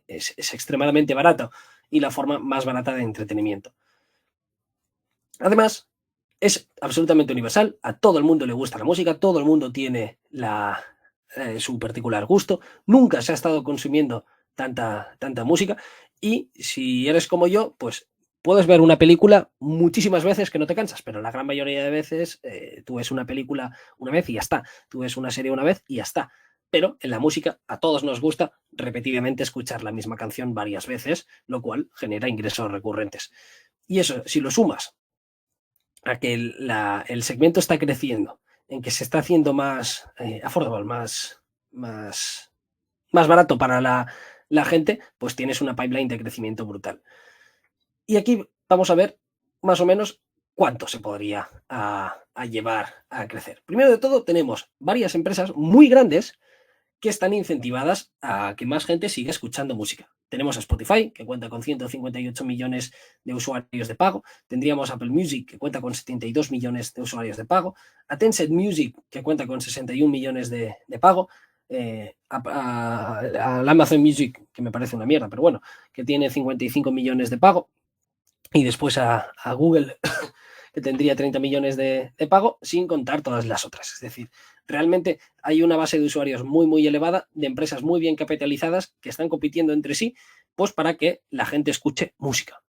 Es extremadamente barato y la forma más barata de entretenimiento. Además, es absolutamente universal, a todo el mundo le gusta la música, todo el mundo tiene su particular gusto, nunca se ha estado consumiendo tanta música y si eres como yo, pues puedes ver una película muchísimas veces que no te cansas, pero la gran mayoría de veces tú ves una película una vez y ya está, tú ves una serie una vez y ya está. Pero en la música a todos nos gusta repetidamente escuchar la misma canción varias veces, lo cual genera ingresos recurrentes. Y eso, si lo sumas a que el segmento está creciendo, en que se está haciendo más affordable, más barato para la gente, pues tienes una pipeline de crecimiento brutal. Y aquí vamos a ver más o menos cuánto se podría a llevar a crecer. Primero de todo, tenemos varias empresas muy grandes que están incentivadas a que más gente siga escuchando música. Tenemos a Spotify, que cuenta con 158 millones de usuarios de pago. Tendríamos Apple Music, que cuenta con 72 millones de usuarios de pago. A Tencent Music, que cuenta con 61 millones de pago. A Amazon Music, que me parece una mierda, pero bueno, que tiene 55 millones de pago. Y después a Google, que tendría 30 millones de pago, sin contar todas las otras. Es decir, realmente hay una base de usuarios muy, muy elevada, de empresas muy bien capitalizadas que están compitiendo entre sí, pues para que la gente escuche música.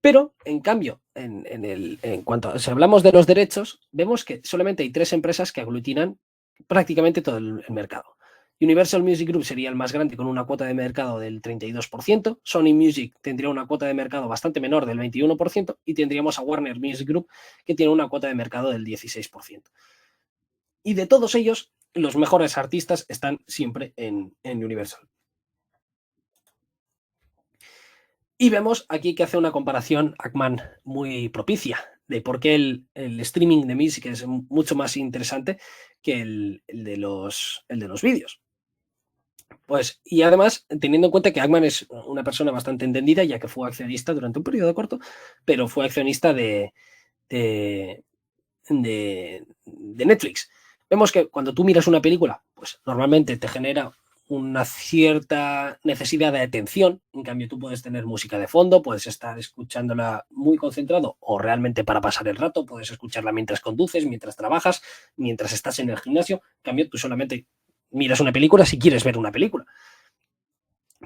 Pero, en cambio, en cuanto a, si hablamos de los derechos, vemos que solamente hay 3 empresas que aglutinan prácticamente todo el mercado. Universal Music Group sería el más grande con una cuota de mercado del 32%, Sony Music tendría una cuota de mercado bastante menor del 21% y tendríamos a Warner Music Group que tiene una cuota de mercado del 16%. Y de todos ellos, los mejores artistas están siempre en Universal. Y vemos aquí que hace una comparación Ackman muy propicia de por qué el streaming de música es mucho más interesante que el de los vídeos. Pues, y además, teniendo en cuenta que Ackman es una persona bastante entendida, ya que fue accionista durante un periodo corto, pero fue accionista de, de Netflix. Vemos que cuando tú miras una película, pues normalmente te genera una cierta necesidad de atención. En cambio, tú puedes tener música de fondo, puedes estar escuchándola muy concentrado o realmente para pasar el rato, puedes escucharla mientras conduces, mientras trabajas, mientras estás en el gimnasio. En cambio, tú solamente miras una película si quieres ver una película.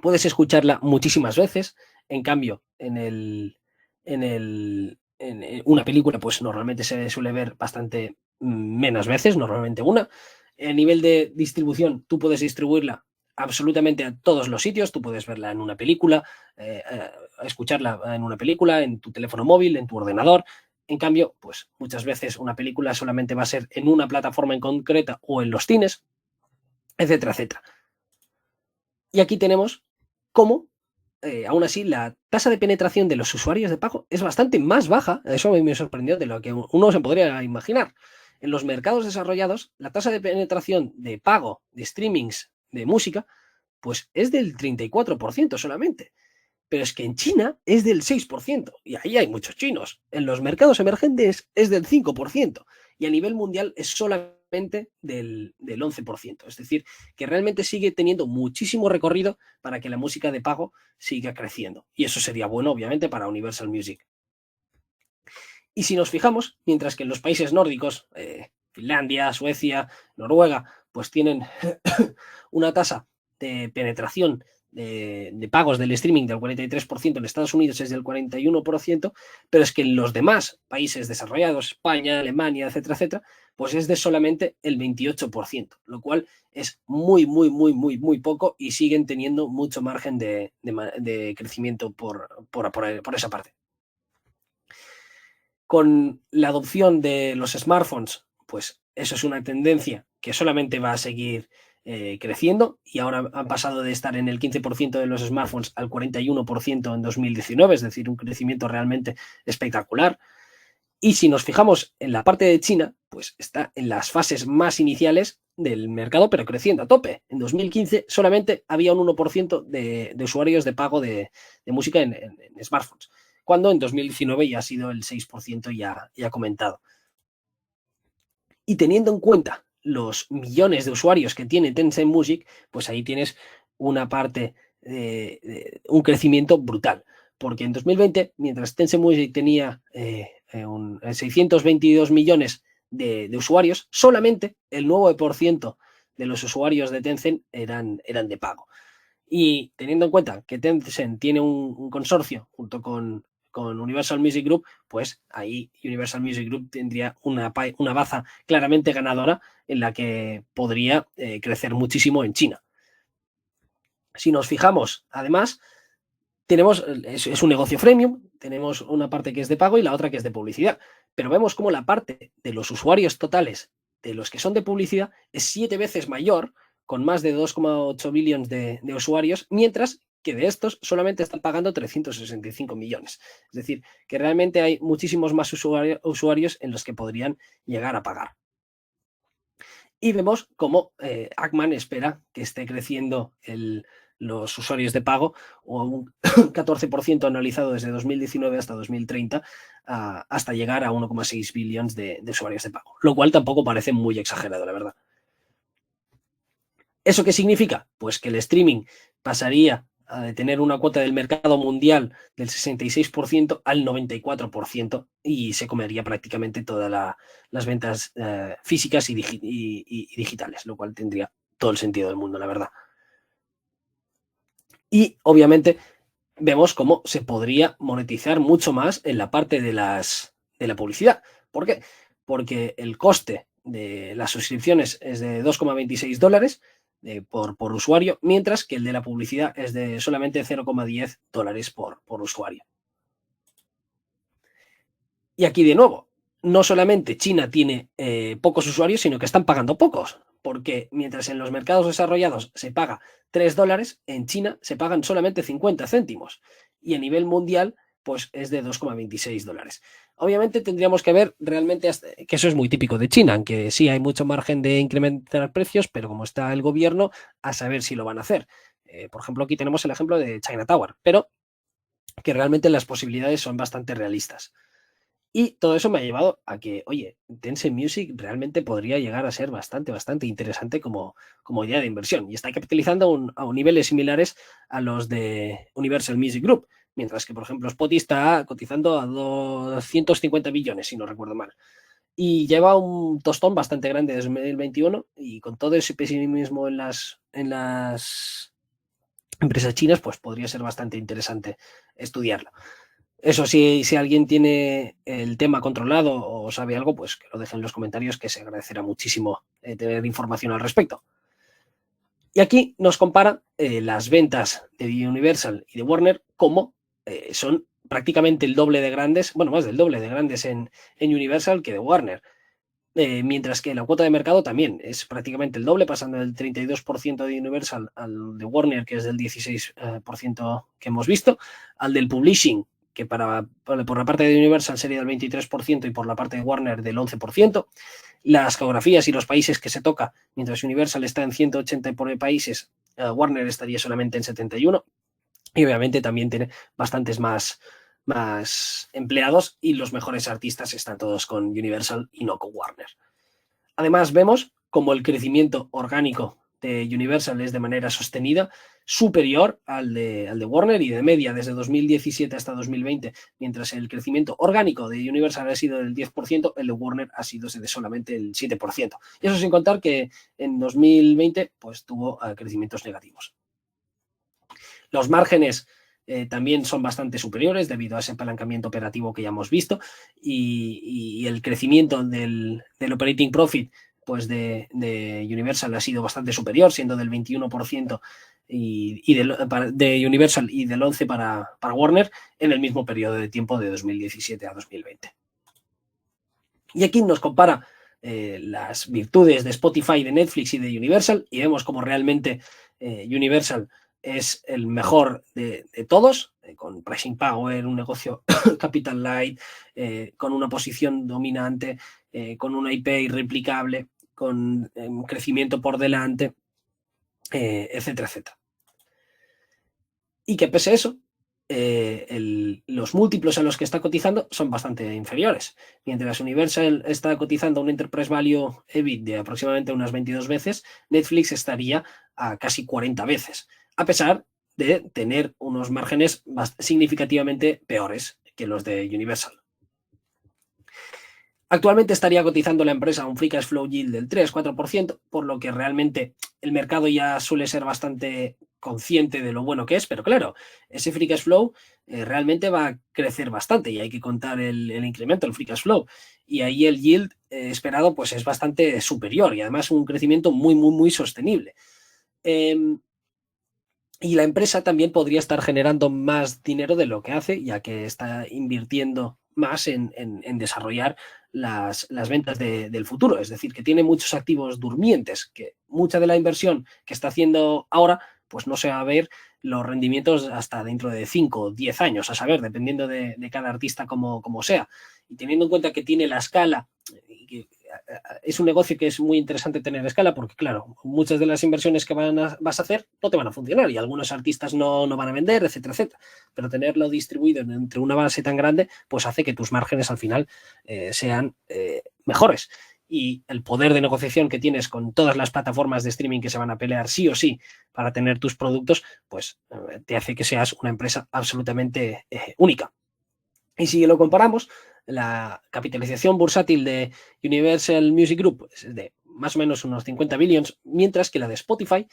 Puedes escucharla muchísimas veces. En cambio, en una película, pues normalmente se suele ver bastante menos veces, normalmente una. A nivel de distribución, tú puedes distribuirla absolutamente a todos los sitios. Tú puedes verla en una película, escucharla en una película, en tu teléfono móvil, en tu ordenador. En cambio, pues muchas veces una película solamente va a ser en una plataforma en concreta o en los cines, etcétera, etcétera. Y aquí tenemos cómo, aún así, la tasa de penetración de los usuarios de pago es bastante más baja. Eso a mí me sorprendió de lo que uno se podría imaginar. En los mercados desarrollados, la tasa de penetración de pago de streamings de música, pues es del 34% solamente. Pero es que en China es del 6% y ahí hay muchos chinos. En los mercados emergentes es del 5% y a nivel mundial es solamente del 11%. Es decir, que realmente sigue teniendo muchísimo recorrido para que la música de pago siga creciendo. Y eso sería bueno, obviamente, para Universal Music. Y si nos fijamos, mientras que en los países nórdicos, Finlandia, Suecia, Noruega, pues tienen una tasa de penetración de pagos del streaming del 43%, en Estados Unidos es del 41%, pero es que en los demás países desarrollados, España, Alemania, etcétera, etcétera, pues es de solamente el 28%, lo cual es muy, muy, muy, muy, muy poco y siguen teniendo mucho margen de crecimiento por esa parte. Con la adopción de los smartphones, pues eso es una tendencia que solamente va a seguir creciendo y ahora han pasado de estar en el 15% de los smartphones al 41% en 2019, es decir, un crecimiento realmente espectacular. Y si nos fijamos en la parte de China, pues está en las fases más iniciales del mercado, pero creciendo a tope. En 2015 solamente había un 1% de usuarios de pago de música en smartphones, cuando en 2019 ya ha sido el 6% ya comentado. Y teniendo en cuenta los millones de usuarios que tiene Tencent Music, pues ahí tienes una parte un crecimiento brutal. Porque en 2020, mientras Tencent Music tenía 622 millones de usuarios, solamente el 9% de los usuarios de Tencent eran de pago. Y teniendo en cuenta que Tencent tiene un consorcio junto con con Universal Music Group, pues ahí Universal Music Group tendría una baza claramente ganadora en la que podría crecer muchísimo en China. Si nos fijamos, además, es un negocio freemium, tenemos una parte que es de pago y la otra que es de publicidad, pero vemos como la parte de los usuarios totales de los que son de publicidad es 7 veces mayor, con más de 2,8 billones de usuarios, mientras que de estos solamente están pagando 365 millones. Es decir, que realmente hay muchísimos más usuarios en los que podrían llegar a pagar. Y vemos cómo Ackman espera que esté creciendo los usuarios de pago o un 14% analizado desde 2019 hasta 2030 hasta llegar a 1,6 billones de usuarios de pago, lo cual tampoco parece muy exagerado, la verdad. ¿Eso qué significa? Pues que el streaming pasaría de tener una cuota del mercado mundial del 66% al 94% y se comería prácticamente todas las ventas físicas y digitales, lo cual tendría todo el sentido del mundo, la verdad. Y obviamente vemos cómo se podría monetizar mucho más en la parte de la publicidad. ¿Por qué? Porque el coste de las suscripciones es de $2,26 por usuario, mientras que el de la publicidad es de solamente $0,10 por usuario. Y aquí de nuevo, no solamente China tiene pocos usuarios, sino que están pagando pocos, porque mientras en los mercados desarrollados se paga $3, en China se pagan solamente 50 céntimos y a nivel mundial pues es de $2,26. Obviamente tendríamos que ver realmente, que eso es muy típico de China, aunque sí hay mucho margen de incrementar precios, pero como está el gobierno, a saber si lo van a hacer. Por ejemplo, aquí tenemos el ejemplo de China Tower, pero que realmente las posibilidades son bastante realistas. Y todo eso me ha llevado a que, oye, Tencent Music realmente podría llegar a ser bastante interesante como idea de inversión. Y está capitalizando a niveles similares a los de Universal Music Group. Mientras que, por ejemplo, Spotify está cotizando a 250 billones, si no recuerdo mal. Y lleva un tostón bastante grande desde 2021 y con todo ese pesimismo en las empresas chinas, pues podría ser bastante interesante estudiarlo. Eso sí, si alguien tiene el tema controlado o sabe algo, pues que lo deje en los comentarios, que se agradecerá muchísimo tener información al respecto. Y aquí nos compara las ventas de Universal y de Warner como son prácticamente el doble de grandes, bueno, más del doble de grandes en Universal que de Warner. Mientras que la cuota de mercado también es prácticamente el doble, pasando del 32% de Universal al de Warner, que es del 16% que hemos visto, al del publishing, que por la parte de Universal sería del 23% y por la parte de Warner del 11%. Las geografías y los países que se toca, mientras Universal está en 180 países, Warner estaría solamente en 71. Y obviamente también tiene bastantes más empleados y los mejores artistas están todos con Universal y no con Warner. Además, vemos como el crecimiento orgánico de Universal es de manera sostenida superior al de Warner y de media desde 2017 hasta 2020, mientras el crecimiento orgánico de Universal ha sido del 10%, el de Warner ha sido de solamente el 7%. Y eso sin contar que en 2020 pues, tuvo crecimientos negativos. Los márgenes también son bastante superiores debido a ese apalancamiento operativo que ya hemos visto y el crecimiento del operating profit pues de Universal ha sido bastante superior, siendo del 21% de Universal y del 11% para Warner en el mismo periodo de tiempo de 2017 a 2020. Y aquí nos compara las virtudes de Spotify, de Netflix y de Universal y vemos cómo realmente Universal es el mejor de todos, con pricing power, un negocio capital light, con una posición dominante, con una IP irreplicable, con crecimiento por delante, etcétera, etcétera. Y que pese a eso, los múltiplos a los que está cotizando son bastante inferiores. Mientras Universal está cotizando un Enterprise Value EBIT de aproximadamente unas 22 veces, Netflix estaría a casi 40 veces, a pesar de tener unos márgenes significativamente peores que los de Universal. Actualmente estaría cotizando la empresa a un free cash flow yield del 3-4%, por lo que realmente el mercado ya suele ser bastante consciente de lo bueno que es, pero claro, ese free cash flow realmente va a crecer bastante y hay que contar el incremento, el free cash flow. Y ahí el yield esperado pues es bastante superior y además un crecimiento muy, muy, muy sostenible. Y la empresa también podría estar generando más dinero de lo que hace, ya que está invirtiendo más en desarrollar las ventas del futuro. Es decir, que tiene muchos activos durmientes, que mucha de la inversión que está haciendo ahora, pues no se va a ver los rendimientos hasta dentro de 5 o 10 años, a saber, dependiendo de cada artista como sea. Y teniendo en cuenta que tiene la escala, y que es un negocio que es muy interesante tener escala porque, claro, muchas de las inversiones que vas a hacer no te van a funcionar y algunos artistas no van a vender, etcétera, etcétera. Pero tenerlo distribuido entre una base tan grande, pues hace que tus márgenes al final sean mejores. Y el poder de negociación que tienes con todas las plataformas de streaming que se van a pelear sí o sí para tener tus productos, pues te hace que seas una empresa absolutamente única. Y si lo comparamos, la capitalización bursátil de Universal Music Group es de más o menos unos 50 billones, mientras que la de Spotify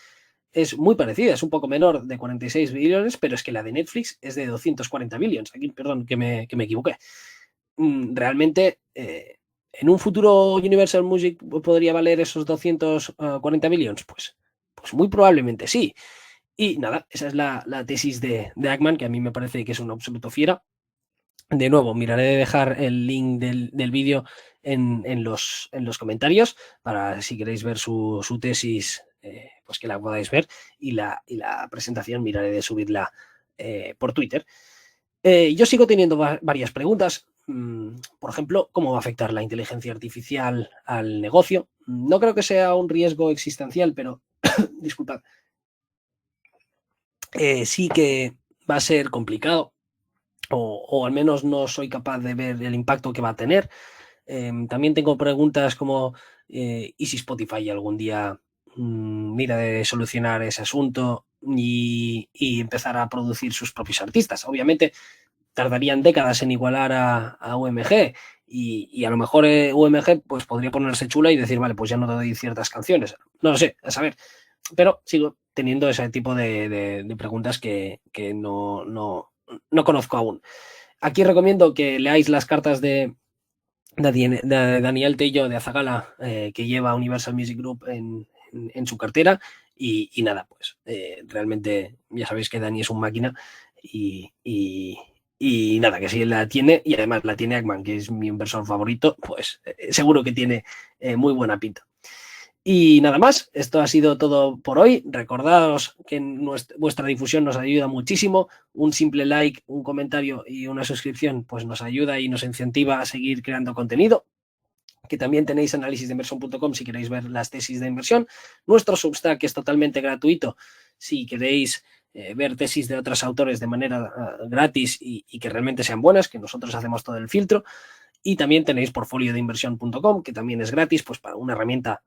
es muy parecida, es un poco menor de 46 billones, pero es que la de Netflix es de 240 billones. Aquí, perdón, que me equivoqué. Realmente, en un futuro Universal Music podría valer esos 240 billones, pues muy probablemente sí. Y nada, esa es la tesis de Ackman, que a mí me parece que es un absoluto fiera. De nuevo, miraré de dejar el link del vídeo en los comentarios para si queréis ver su tesis, pues que la podáis ver y la presentación miraré de subirla por Twitter. Yo sigo teniendo varias preguntas. Por ejemplo, ¿cómo va a afectar la inteligencia artificial al negocio? No creo que sea un riesgo existencial, pero disculpad, sí que va a ser complicado o al menos no soy capaz de ver el impacto que va a tener. También tengo preguntas como, ¿y si Spotify algún día mira de solucionar ese asunto y empezar a producir sus propios artistas? Obviamente tardarían décadas en igualar a UMG y a lo mejor UMG pues podría ponerse chula y decir, vale, pues ya no te doy ciertas canciones. No lo sé, a saber. Pero sigo teniendo ese tipo de preguntas que no conozco aún. Aquí recomiendo que leáis las cartas de Daniel Tello de Azagala, que lleva Universal Music Group en su cartera. Y nada, pues realmente ya sabéis que Dani es un máquina y nada, que si él la tiene y además la tiene Ackman, que es mi inversor favorito, pues seguro que tiene muy buena pinta. Y nada más, esto ha sido todo por hoy. Recordaos que vuestra difusión nos ayuda muchísimo. Un simple like, un comentario y una suscripción pues nos ayuda y nos incentiva a seguir creando contenido. Que también tenéis análisisdeinversión.com si queréis ver las tesis de inversión. Nuestro Substack es totalmente gratuito si queréis ver tesis de otros autores de manera gratis y que realmente sean buenas, que nosotros hacemos todo el filtro. Y también tenéis portfoliodeinversión.com, que también es gratis, pues para una herramienta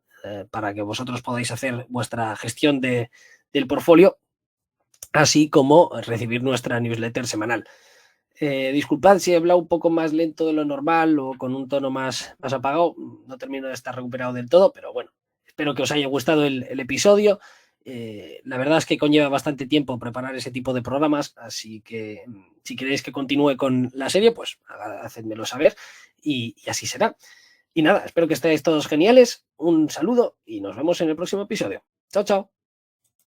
para que vosotros podáis hacer vuestra gestión del portfolio, así como recibir nuestra newsletter semanal. Disculpad si he hablado un poco más lento de lo normal o con un tono más apagado, no termino de estar recuperado del todo, pero bueno, espero que os haya gustado el episodio. La verdad es que conlleva bastante tiempo preparar ese tipo de programas, así que si queréis que continúe con la serie, pues hacedmelo saber y así será. Y nada, espero que estéis todos geniales, un saludo y nos vemos en el próximo episodio. Chao, chao.